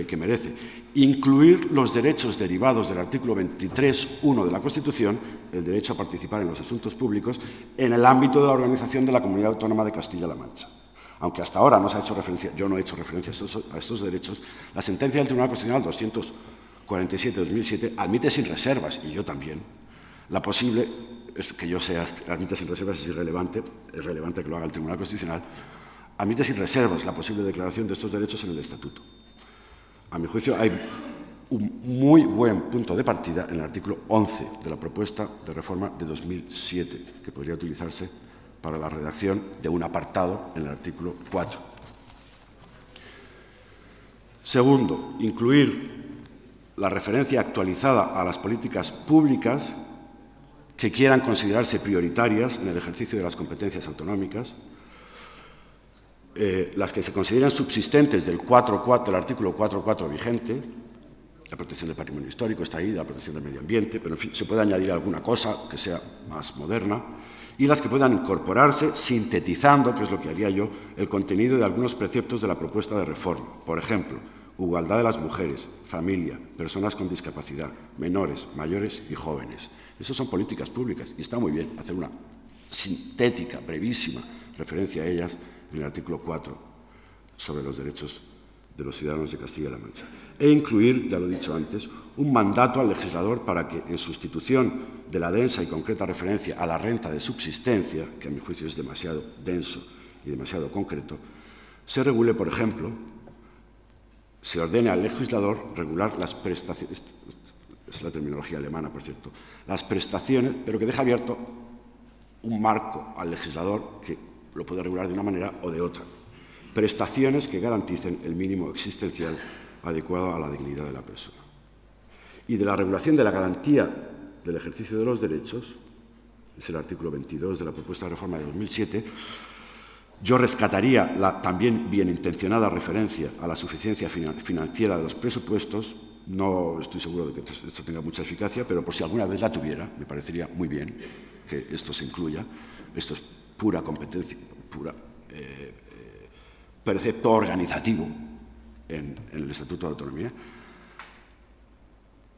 que merece. Incluir los derechos derivados del artículo 23.1 de la Constitución, el derecho a participar en los asuntos públicos, en el ámbito de la organización de la Comunidad Autónoma de Castilla-La Mancha. Aunque hasta ahora no se ha hecho referencia, yo no he hecho referencia a estos derechos, la sentencia del Tribunal Constitucional 247-2007 admite sin reservas, y yo también, la posible, que yo sea, admite sin reservas es irrelevante, es relevante que lo haga el Tribunal Constitucional, admite sin reservas la posible declaración de estos derechos en el Estatuto. A mi juicio, hay un muy buen punto de partida en el artículo 11 de la propuesta de reforma de 2007, que podría utilizarse para la redacción de un apartado en el artículo 4. Segundo, incluir la referencia actualizada a las políticas públicas que quieran considerarse prioritarias en el ejercicio de las competencias autonómicas, las que se consideran subsistentes del artículo 4.4 vigente, la protección del patrimonio histórico está ahí, la protección del medio ambiente, pero en fin, se puede añadir alguna cosa que sea más moderna, y las que puedan incorporarse sintetizando, que es lo que haría yo, el contenido de algunos preceptos de la propuesta de reforma. Por ejemplo, igualdad de las mujeres, familia, personas con discapacidad, menores, mayores y jóvenes. Esas son políticas públicas y está muy bien hacer una sintética, brevísima referencia a ellas en el artículo 4 sobre los derechos de los ciudadanos de Castilla-La Mancha. E incluir, ya lo he dicho antes, un mandato al legislador para que, en sustitución de la densa y concreta referencia a la renta de subsistencia, que a mi juicio es demasiado denso y demasiado concreto, se regule, por ejemplo, se ordene al legislador regular las prestaciones, es la terminología alemana, por cierto, las prestaciones, pero que deja abierto un marco al legislador que lo puede regular de una manera o de otra. Prestaciones que garanticen el mínimo existencial adecuado a la dignidad de la persona. Y de la regulación de la garantía del ejercicio de los derechos, es el artículo 22 de la propuesta de reforma de 2007, yo rescataría la también bien intencionada referencia a la suficiencia financiera de los presupuestos. No estoy seguro de que esto tenga mucha eficacia, pero por si alguna vez la tuviera, me parecería muy bien que esto se incluya. Esto es pura competencia, pura precepto organizativo en el Estatuto de Autonomía.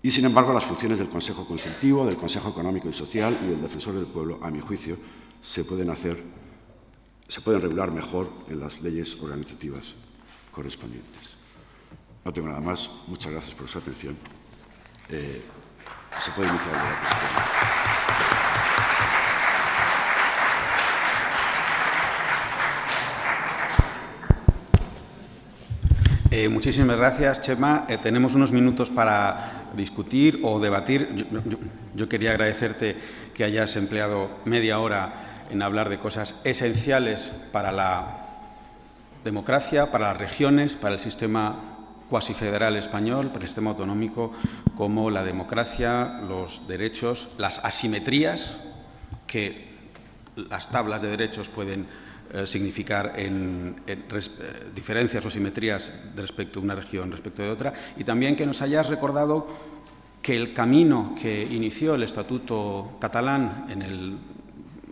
Y, sin embargo, las funciones del Consejo Consultivo, del Consejo Económico y Social y del Defensor del Pueblo, a mi juicio, se pueden regular mejor en las leyes organizativas correspondientes. No tengo nada más. Muchas gracias por su atención. Se puede iniciar el debate. Muchísimas gracias, Chema. Tenemos unos minutos para discutir o debatir. Yo quería agradecerte que hayas empleado media hora en hablar de cosas esenciales para la democracia, para las regiones, para el sistema cuasi federal español, para el sistema autonómico, como la democracia, los derechos, las asimetrías que las tablas de derechos pueden significar en diferencias o simetrías respecto a una región respecto de otra, y también que nos hayas recordado que el camino que inició el Estatuto catalán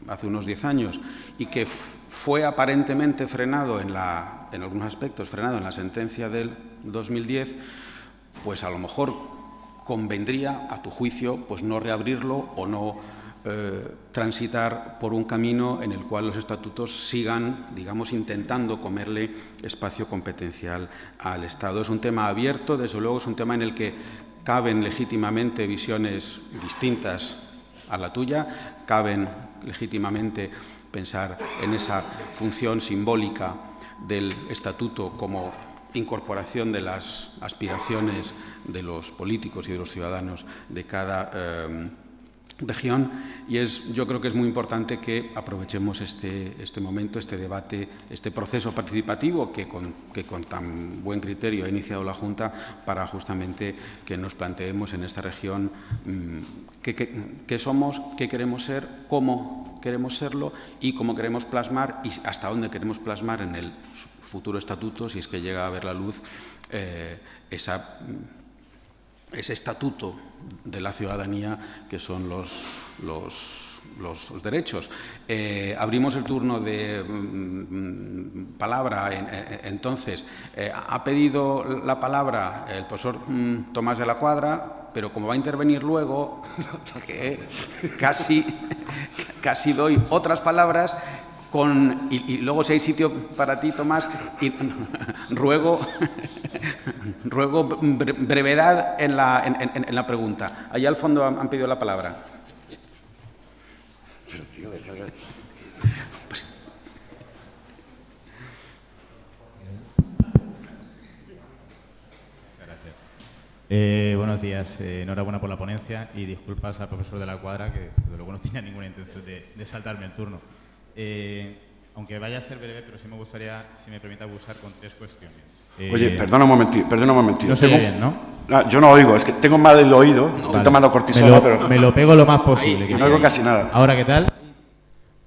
hace unos 10 años y que fue aparentemente frenado en algunos aspectos, frenado en la sentencia del 2010, pues a lo mejor convendría, a tu juicio, pues no reabrirlo o no transitar por un camino en el cual los estatutos sigan, digamos, intentando comerle espacio competencial al Estado. Es un tema abierto, desde luego es un tema en el que caben legítimamente visiones distintas a la tuya, caben legítimamente pensar en esa función simbólica del Estatuto como incorporación de las aspiraciones de los políticos y de los ciudadanos de cada región, y yo creo que es muy importante que aprovechemos este momento, este debate, este proceso participativo que con tan buen criterio ha iniciado la Junta, para justamente que nos planteemos en esta región qué somos, qué queremos ser, cómo queremos serlo y cómo queremos plasmar y hasta dónde queremos plasmar en el futuro estatuto, si es que llega a ver la luz, ese estatuto de la ciudadanía que son los derechos. Abrimos el turno de palabra. Entonces, ha pedido la palabra el profesor Tomás de la Cuadra, pero como va a intervenir luego, casi doy otras palabras. Y luego, si hay sitio para ti, Tomás, ruego brevedad en la pregunta. Allá al fondo han pedido la palabra. Pero, tío, buenos días, enhorabuena por la ponencia y disculpas al profesor de la Cuadra, que desde luego no tenía ninguna intención de saltarme el turno. Aunque vaya a ser breve, pero sí me gustaría, si me permite, abusar con 3 cuestiones. Oye, perdona un momentito. No se oye bien, ¿no? Yo no oigo, es que tengo mal el oído, estoy tomando cortisona, pero... Me lo pego lo más posible. No oigo casi nada. ¿Ahora qué tal?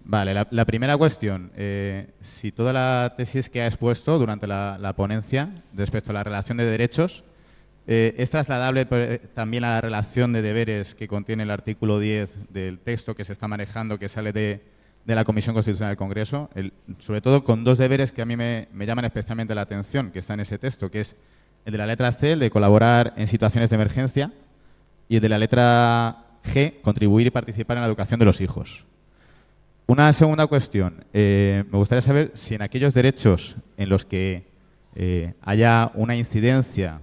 Vale, la primera cuestión. Si toda la tesis que ha expuesto durante la ponencia respecto a la relación de derechos es trasladable también a la relación de deberes que contiene el artículo 10 del texto que se está manejando, que sale de la Comisión Constitucional del Congreso, sobre todo con 2 deberes que a mí me llaman especialmente la atención, que está en ese texto, que es el de la letra C, el de colaborar en situaciones de emergencia, y el de la letra G, contribuir y participar en la educación de los hijos. Una segunda cuestión. Me gustaría saber si en aquellos derechos en los que haya una incidencia,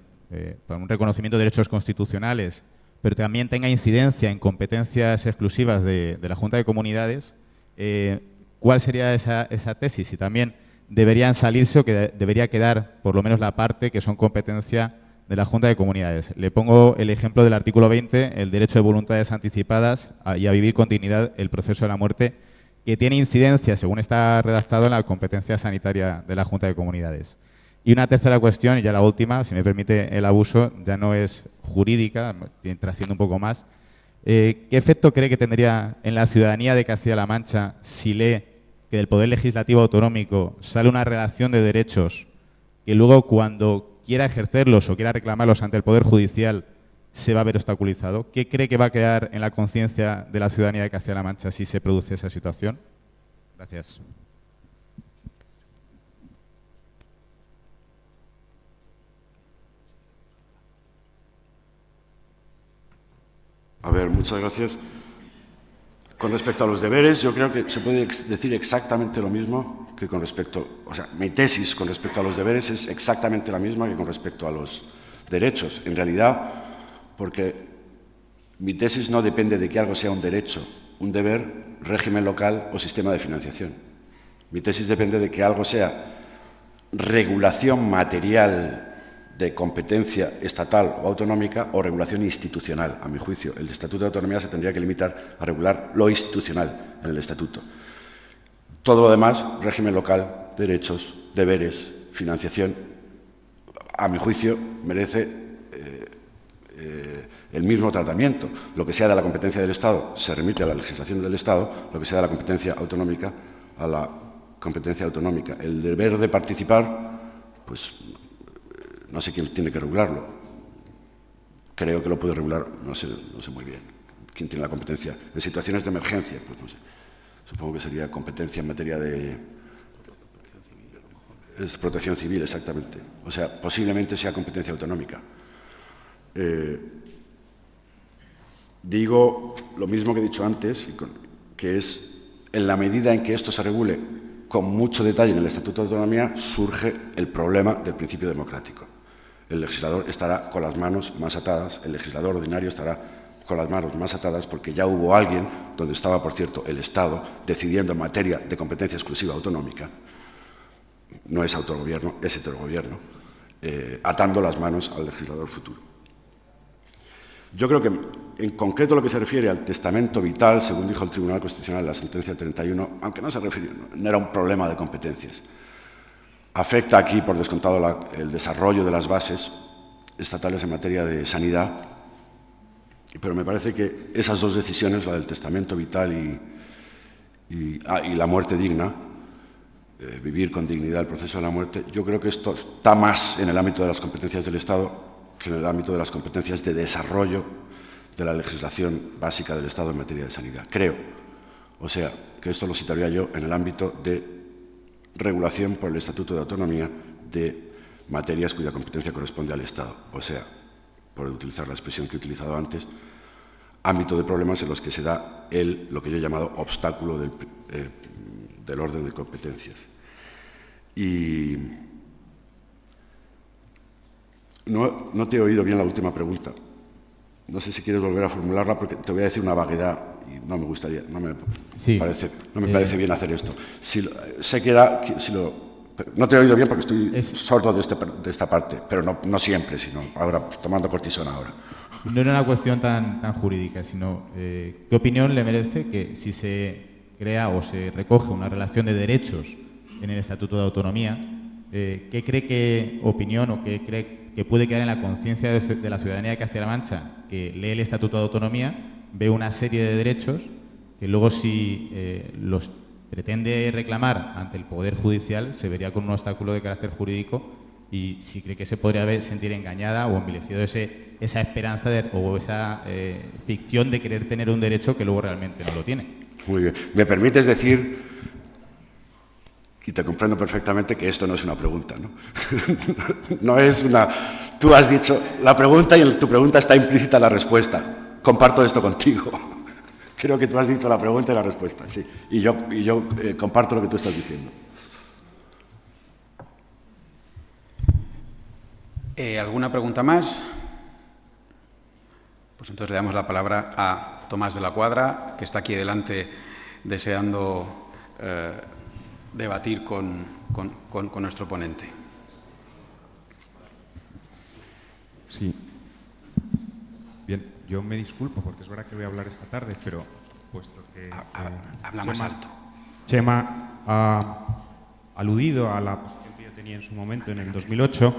por un reconocimiento de derechos constitucionales, pero también tenga incidencia en competencias exclusivas de la Junta de Comunidades, ¿cuál sería esa tesis? Si también deberían salirse o que debería quedar por lo menos la parte que son competencia de la Junta de Comunidades. Le pongo el ejemplo del artículo 20, el derecho de voluntades anticipadas y a vivir con dignidad el proceso de la muerte, que tiene incidencia, según está redactado, en la competencia sanitaria de la Junta de Comunidades. Y una tercera cuestión, y ya la última, si me permite el abuso, ya no es jurídica, trasciende un poco más. ¿Qué efecto cree que tendría en la ciudadanía de Castilla-La Mancha si lee que del Poder Legislativo Autonómico sale una relación de derechos que luego, cuando quiera ejercerlos o quiera reclamarlos ante el Poder Judicial, se va a ver obstaculizado? ¿Qué cree que va a quedar en la conciencia de la ciudadanía de Castilla-La Mancha si se produce esa situación? Gracias. A ver, muchas gracias. Con respecto a los deberes, yo creo que se puede decir exactamente lo mismo que con respecto... O sea, mi tesis con respecto a los deberes es exactamente la misma que con respecto a los derechos. En realidad, porque mi tesis no depende de que algo sea un derecho, un deber, régimen local o sistema de financiación. Mi tesis depende de que algo sea regulación material de competencia estatal o autonómica o regulación institucional. A mi juicio, el Estatuto de Autonomía se tendría que limitar a regular lo institucional en el Estatuto. Todo lo demás, régimen local, derechos, deberes, financiación, a mi juicio, merece el mismo tratamiento. Lo que sea de la competencia del Estado se remite a la legislación del Estado, lo que sea de la competencia autonómica a la competencia autonómica. El deber de participar, pues no sé quién tiene que regularlo. Creo que lo puede regular, no sé muy bien. ¿Quién tiene la competencia? En situaciones de emergencia, pues no sé. Supongo que sería competencia en materia de... Es protección civil, exactamente. O sea, posiblemente sea competencia autonómica. Digo lo mismo que he dicho antes, que es en la medida en que esto se regule con mucho detalle en el Estatuto de Autonomía, surge el problema del principio democrático. El legislador estará con las manos más atadas, el legislador ordinario estará con las manos más atadas porque ya hubo alguien, donde estaba, por cierto, el Estado, decidiendo en materia de competencia exclusiva autonómica, no es autogobierno, es heterogobierno, atando las manos al legislador futuro. Yo creo que, en concreto, lo que se refiere al testamento vital, según dijo el Tribunal Constitucional en la sentencia 31, aunque no era un problema de competencias, afecta aquí, por descontado, el desarrollo de las bases estatales en materia de sanidad, pero me parece que esas dos decisiones, la del testamento vital y la muerte digna, vivir con dignidad el proceso de la muerte, yo creo que esto está más en el ámbito de las competencias del Estado que en el ámbito de las competencias de desarrollo de la legislación básica del Estado en materia de sanidad. Creo. O sea, que esto lo citaría yo en el ámbito de regulación por el Estatuto de Autonomía de materias cuya competencia corresponde al Estado. O sea, por utilizar la expresión que he utilizado antes, ámbito de problemas en los que se da lo que yo he llamado obstáculo del orden de competencias. Y no te he oído bien la última pregunta. No sé si quieres volver a formularla porque te voy a decir una vaguedad y no me gustaría, no me parece bien hacer esto. No te he oído bien porque estoy sordo de esta parte, pero no siempre, sino ahora tomando cortisona ahora. No era una cuestión tan jurídica, sino ¿qué opinión le merece que si se crea o se recoge una relación de derechos en el Estatuto de Autonomía, qué cree que opinión o qué cree que puede quedar en la conciencia de la ciudadanía de Castilla-La Mancha, que lee el Estatuto de Autonomía, ve una serie de derechos que luego si los pretende reclamar ante el Poder Judicial se vería con un obstáculo de carácter jurídico y si cree que se podría sentir engañada o envilecido esa esperanza o esa ficción de querer tener un derecho que luego realmente no lo tiene. Muy bien. ¿Me permites decir, y te comprendo perfectamente, que esto no es una pregunta, ¿no? No es una... Tú has dicho la pregunta y en tu pregunta está implícita la respuesta. Comparto esto contigo. Creo que tú has dicho la pregunta y la respuesta, sí. Y yo comparto lo que tú estás diciendo. ¿Alguna pregunta más? Pues entonces le damos la palabra a Tomás de la Cuadra, que está aquí delante deseando debatir con nuestro ponente. Sí. Bien, yo me disculpo porque es verdad que voy a hablar esta tarde, pero puesto que habla más alto. Chema ha aludido a la posición que yo tenía en su momento, en el 2008,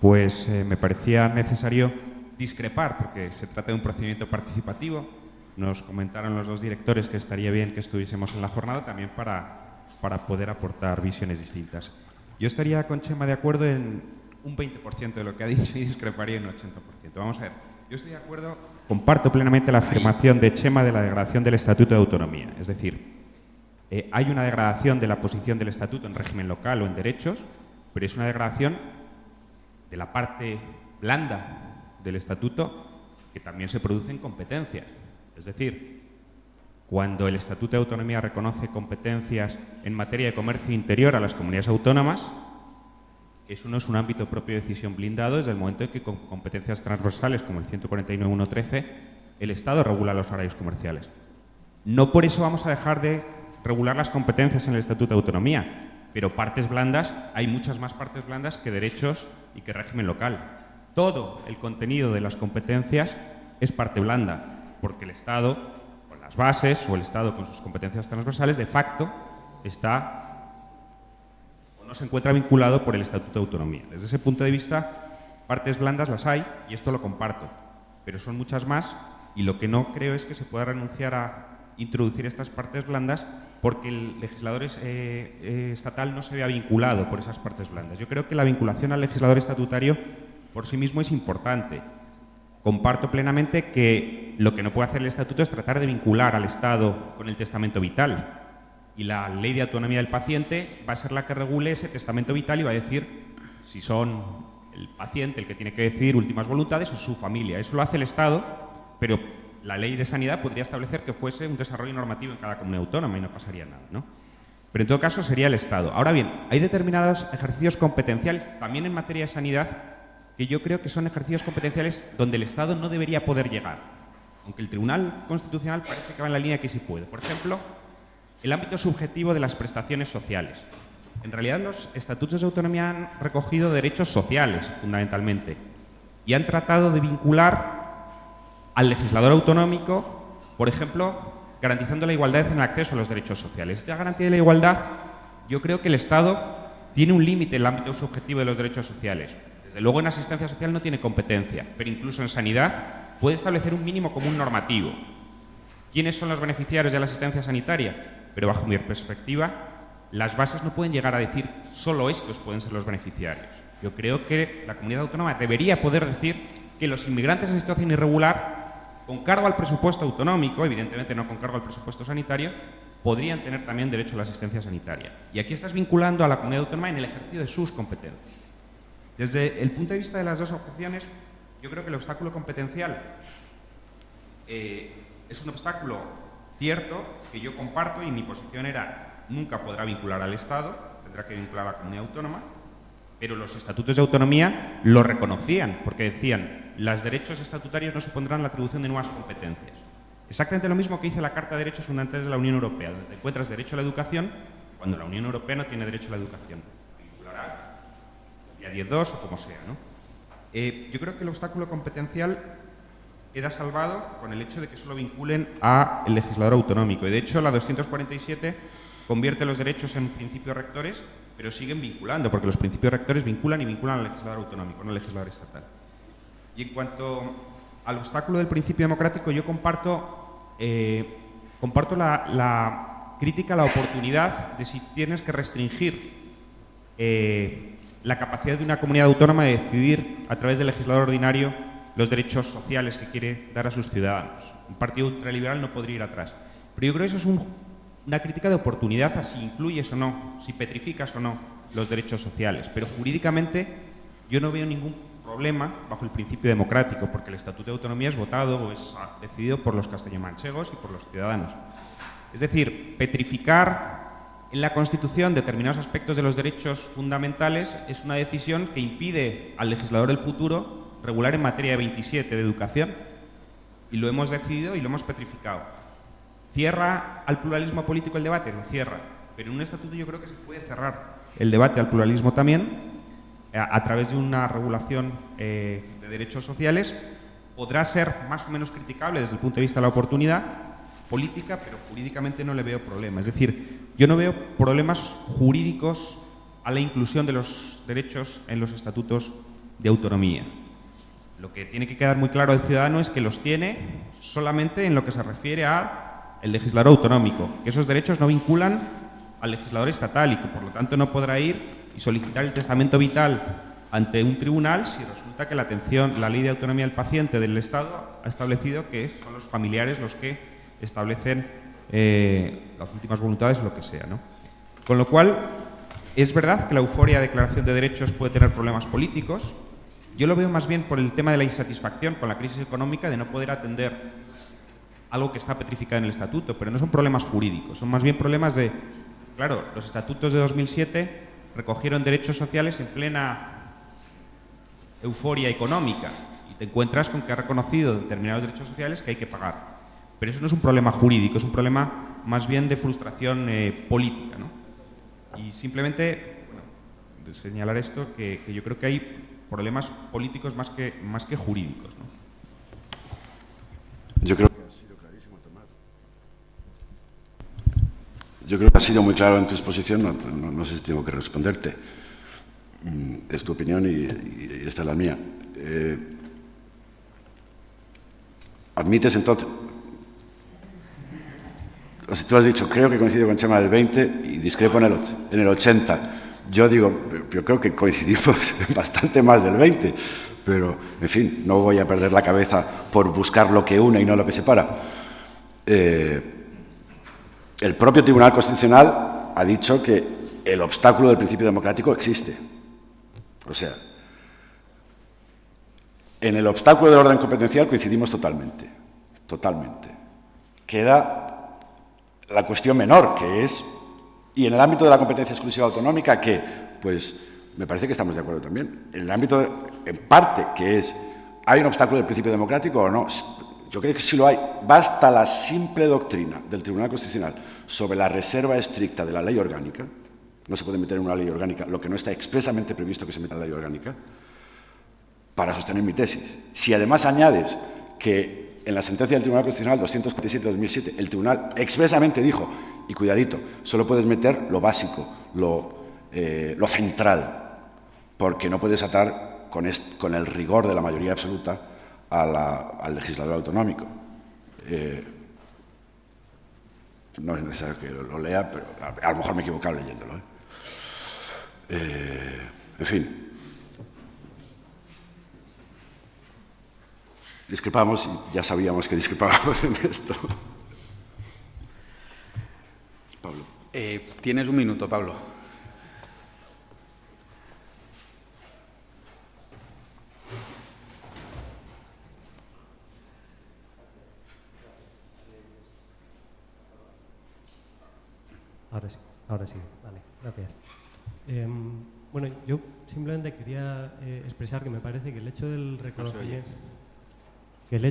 pues me parecía necesario discrepar, porque se trata de un procedimiento participativo. Nos comentaron los dos directores que estaría bien que estuviésemos en la jornada también para poder aportar visiones distintas. Yo estaría con Chema de acuerdo en un 20% de lo que ha dicho y discreparía en un 80%. Vamos a ver, yo estoy de acuerdo, comparto plenamente la afirmación de Chema de la degradación del Estatuto de Autonomía. Es decir, hay una degradación de la posición del Estatuto en régimen local o en derechos, pero es una degradación de la parte blanda del Estatuto que también se produce en competencias. Es decir, cuando el Estatuto de Autonomía reconoce competencias en materia de comercio interior a las comunidades autónomas, eso no es un ámbito propio de decisión blindado desde el momento en que con competencias transversales como el 149.1.13 el Estado regula los horarios comerciales. No por eso vamos a dejar de regular las competencias en el Estatuto de Autonomía, pero partes blandas, hay muchas más partes blandas que derechos y que régimen local. Todo el contenido de las competencias es parte blanda, porque el Estado, con las bases, o el Estado con sus competencias transversales, de facto está o no se encuentra vinculado por el Estatuto de Autonomía. Desde ese punto de vista, partes blandas las hay, y esto lo comparto, pero son muchas más, y lo que no creo es que se pueda renunciar a introducir estas partes blandas porque el legislador estatal no se vea vinculado por esas partes blandas. Yo creo que la vinculación al legislador estatutario por sí mismo es importante. Comparto plenamente que lo que no puede hacer el Estatuto es tratar de vincular al Estado con el testamento vital. Y la Ley de Autonomía del Paciente va a ser la que regule ese testamento vital y va a decir si son el paciente el que tiene que decidir últimas voluntades o su familia. Eso lo hace el Estado, pero la ley de sanidad podría establecer que fuese un desarrollo normativo en cada comunidad autónoma y no pasaría nada, ¿no? Pero en todo caso sería el Estado. Ahora bien, hay determinados ejercicios competenciales, también en materia de sanidad, que yo creo que son ejercicios competenciales donde el Estado no debería poder llegar, aunque el Tribunal Constitucional parece que va en la línea que sí puede. Por ejemplo, el ámbito subjetivo de las prestaciones sociales. En realidad, los estatutos de autonomía han recogido derechos sociales, fundamentalmente, y han tratado de vincular al legislador autonómico, por ejemplo, garantizando la igualdad en el acceso a los derechos sociales. Esta garantía de la igualdad, yo creo que el Estado tiene un límite en el ámbito subjetivo de los derechos sociales. Desde luego, en asistencia social no tiene competencia, pero incluso en sanidad puede establecer un mínimo común normativo. ¿Quiénes son los beneficiarios de la asistencia sanitaria? Pero bajo mi perspectiva, las bases no pueden llegar a decir solo estos pueden ser los beneficiarios. Yo creo que la comunidad autónoma debería poder decir que los inmigrantes en situación irregular, con cargo al presupuesto autonómico, evidentemente no con cargo al presupuesto sanitario, podrían tener también derecho a la asistencia sanitaria. Y aquí estás vinculando a la comunidad autónoma en el ejercicio de sus competencias. Desde el punto de vista de las dos objeciones, yo creo que el obstáculo competencial es un obstáculo cierto que yo comparto y mi posición era nunca podrá vincular al Estado, tendrá que vincular a la comunidad autónoma, pero los estatutos de autonomía lo reconocían porque decían los derechos estatutarios no supondrán la atribución de nuevas competencias. Exactamente lo mismo que dice la Carta de Derechos Fundamentales de la Unión Europea, donde encuentras derecho a la educación cuando la Unión Europea no tiene derecho a la educación. Vinculará a 10.2 o como sea, ¿no? Yo creo que el obstáculo competencial queda salvado con el hecho de que solo vinculen al legislador autonómico. Y de hecho, la 247 convierte los derechos en principios rectores, pero siguen vinculando, porque los principios rectores vinculan y vinculan al legislador autonómico, no al legislador estatal. Y en cuanto al obstáculo del principio democrático, yo comparto la crítica a la oportunidad de si tienes que restringir la capacidad de una comunidad autónoma de decidir a través del legislador ordinario los derechos sociales que quiere dar a sus ciudadanos. Un partido ultraliberal no podría ir atrás. Pero yo creo que eso es una crítica de oportunidad a si incluyes o no, si petrificas o no los derechos sociales. Pero jurídicamente yo no veo ningún problema bajo el principio democrático, porque el Estatuto de Autonomía es votado o es decidido por los castellanomanchegos y por los ciudadanos. Es decir, petrificar en la Constitución determinados aspectos de los derechos fundamentales es una decisión que impide al legislador del futuro regular en materia de 27 de educación, y lo hemos decidido y lo hemos petrificado. ¿Cierra al pluralismo político el debate? Lo cierra, pero en un estatuto yo creo que se puede cerrar el debate al pluralismo también a través de una regulación de derechos sociales. Podrá ser más o menos criticable desde el punto de vista de la oportunidad política, pero jurídicamente no le veo problema. Es decir, yo no veo problemas jurídicos a la inclusión de los derechos en los estatutos de autonomía. Lo que tiene que quedar muy claro al ciudadano es que los tiene solamente en lo que se refiere al legislador autonómico, que esos derechos no vinculan al legislador estatal y que por lo tanto no podrá ir y solicitar el testamento vital ante un tribunal si resulta que la ley de autonomía del paciente del Estado ha establecido que son los familiares los que establecen las últimas voluntades o lo que sea, ¿no? Con lo cual, es verdad que la euforia de declaración de derechos puede tener problemas políticos. Yo lo veo más bien por el tema de la insatisfacción con la crisis económica de no poder atender algo que está petrificado en el estatuto, pero no son problemas jurídicos, son más bien problemas de, claro, los estatutos de 2007 recogieron derechos sociales en plena euforia económica y te encuentras con que ha reconocido determinados derechos sociales que hay que pagar. Pero eso no es un problema jurídico, es un problema más bien de frustración política, ¿no? Y simplemente, bueno, señalar esto, que yo creo que hay problemas políticos más que jurídicos, ¿no? Yo creo que ha sido clarísimo, Tomás. Yo creo que ha sido muy claro en tu exposición, no sé si tengo que responderte. Es tu opinión y esta es la mía. ¿Admites entonces? O sea, tú has dicho, creo que coincido con Chema del 20 y discrepo en el 80. Yo digo, yo creo que coincidimos bastante más del 20, pero, en fin, no voy a perder la cabeza por buscar lo que une y no lo que separa. El propio Tribunal Constitucional ha dicho que el obstáculo del principio democrático existe. O sea, en el obstáculo del orden competencial coincidimos totalmente. totalmente. Queda la cuestión menor, que es, y en el ámbito de la competencia exclusiva autonómica, que, pues, me parece que estamos de acuerdo también. En el ámbito, en parte, que es, ¿hay un obstáculo del principio democrático o no? Yo creo que sí lo hay. Basta la simple doctrina del Tribunal Constitucional sobre la reserva estricta de la ley orgánica. No se puede meter en una ley orgánica lo que no está expresamente previsto que se meta en la ley orgánica, para sostener mi tesis. Si además añades que en la sentencia del Tribunal Constitucional 247/2007 el Tribunal expresamente dijo, y cuidadito, solo puedes meter lo básico, lo central, porque no puedes atar con el rigor de la mayoría absoluta al legislador autonómico. No es necesario que lo lea, pero a lo mejor me he equivocado leyéndolo. En fin. Discrepamos y ya sabíamos que discrepábamos en esto. Pablo. Tienes un minuto, Pablo. Ahora sí, vale, gracias. Bueno, yo simplemente quería expresar que me parece que el hecho del reconocimiento... Quería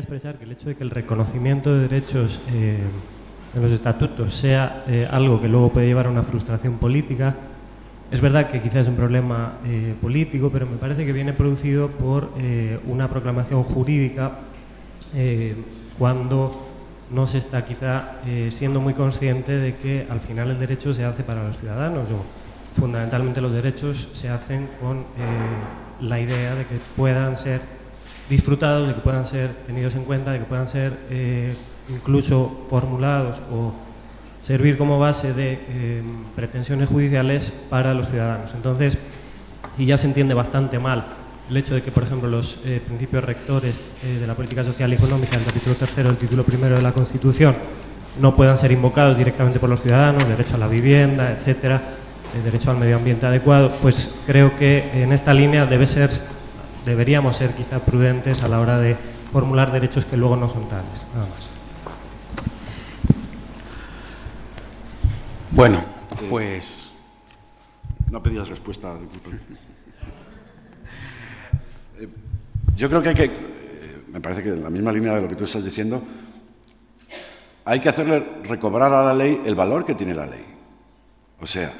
expresar que el hecho de que el reconocimiento de derechos en los estatutos sea algo que luego puede llevar a una frustración política, es verdad que quizás es un problema político, pero me parece que viene producido por una proclamación jurídica cuando no se está quizá siendo muy consciente de que al final el derecho se hace para los ciudadanos. Fundamentalmente los derechos se hacen con la idea de que puedan ser disfrutados, de que puedan ser tenidos en cuenta, de que puedan ser incluso formulados o servir como base de pretensiones judiciales para los ciudadanos. Entonces, si ya se entiende bastante mal el hecho de que, por ejemplo, los principios rectores de la política social y económica del capítulo 3 del título 1 de la Constitución no puedan ser invocados directamente por los ciudadanos, derecho a la vivienda, etcétera, derecho al medio ambiente adecuado, pues creo que en esta línea deberíamos ser quizá prudentes a la hora de formular derechos que luego no son tales, nada más. Bueno, pues... No pedías respuesta. Yo creo que hay que, me parece que en la misma línea de lo que tú estás diciendo, hay que hacerle recobrar a la ley el valor que tiene la ley. O sea,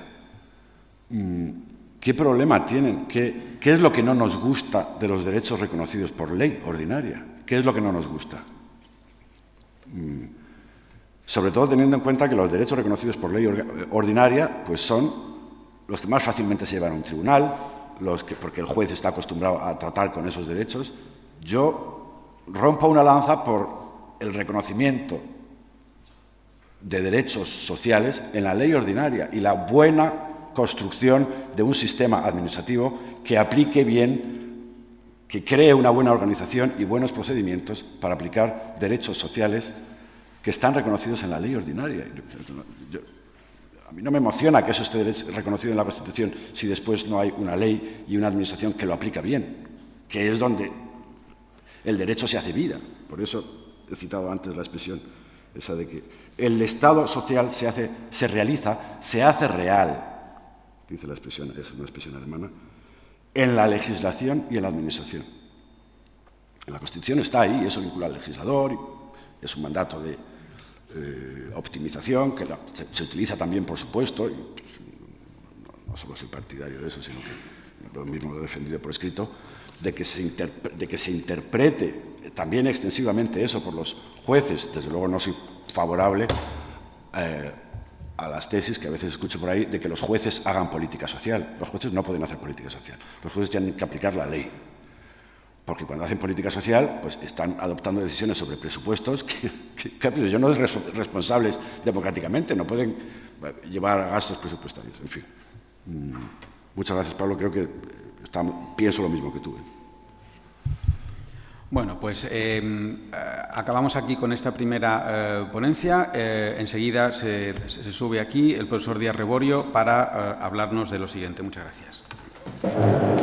¿qué problema tienen? ¿Qué es lo que no nos gusta de los derechos reconocidos por ley ordinaria? ¿Qué es lo que no nos gusta? Sobre todo teniendo en cuenta que los derechos reconocidos por ley ordinaria pues son los que más fácilmente se llevan a un tribunal, porque el juez está acostumbrado a tratar con esos derechos. Yo rompo una lanza por el reconocimiento de derechos sociales en la ley ordinaria y la buena construcción de un sistema administrativo que aplique bien, que cree una buena organización y buenos procedimientos para aplicar derechos sociales que están reconocidos en la ley ordinaria. A mí no me emociona que eso esté reconocido en la Constitución si después no hay una ley y una administración que lo aplica bien, que es donde el derecho se hace vida. Por eso he citado antes la expresión esa de que el Estado social se hace real, dice la expresión, es una expresión alemana, en la legislación y en la administración. En la Constitución está ahí, eso vincula al legislador, es un mandato de optimización que se utiliza también, por supuesto, y no solo soy partidario de eso, sino que lo mismo lo he defendido por escrito, de que se interprete también extensivamente eso por los jueces. Desde luego no soy favorable a las tesis que a veces escucho por ahí de que los jueces hagan política social. Los jueces no pueden hacer política social. Los jueces tienen que aplicar la ley. Porque cuando hacen política social, pues están adoptando decisiones sobre presupuestos que ellos no son responsables democráticamente, no pueden llevar gastos presupuestarios. En fin. Muchas gracias, Pablo. Creo que pienso lo mismo que tú. Bueno, pues acabamos aquí con esta primera ponencia. Enseguida se sube aquí el profesor Díaz Reborio para hablarnos de lo siguiente. Muchas gracias.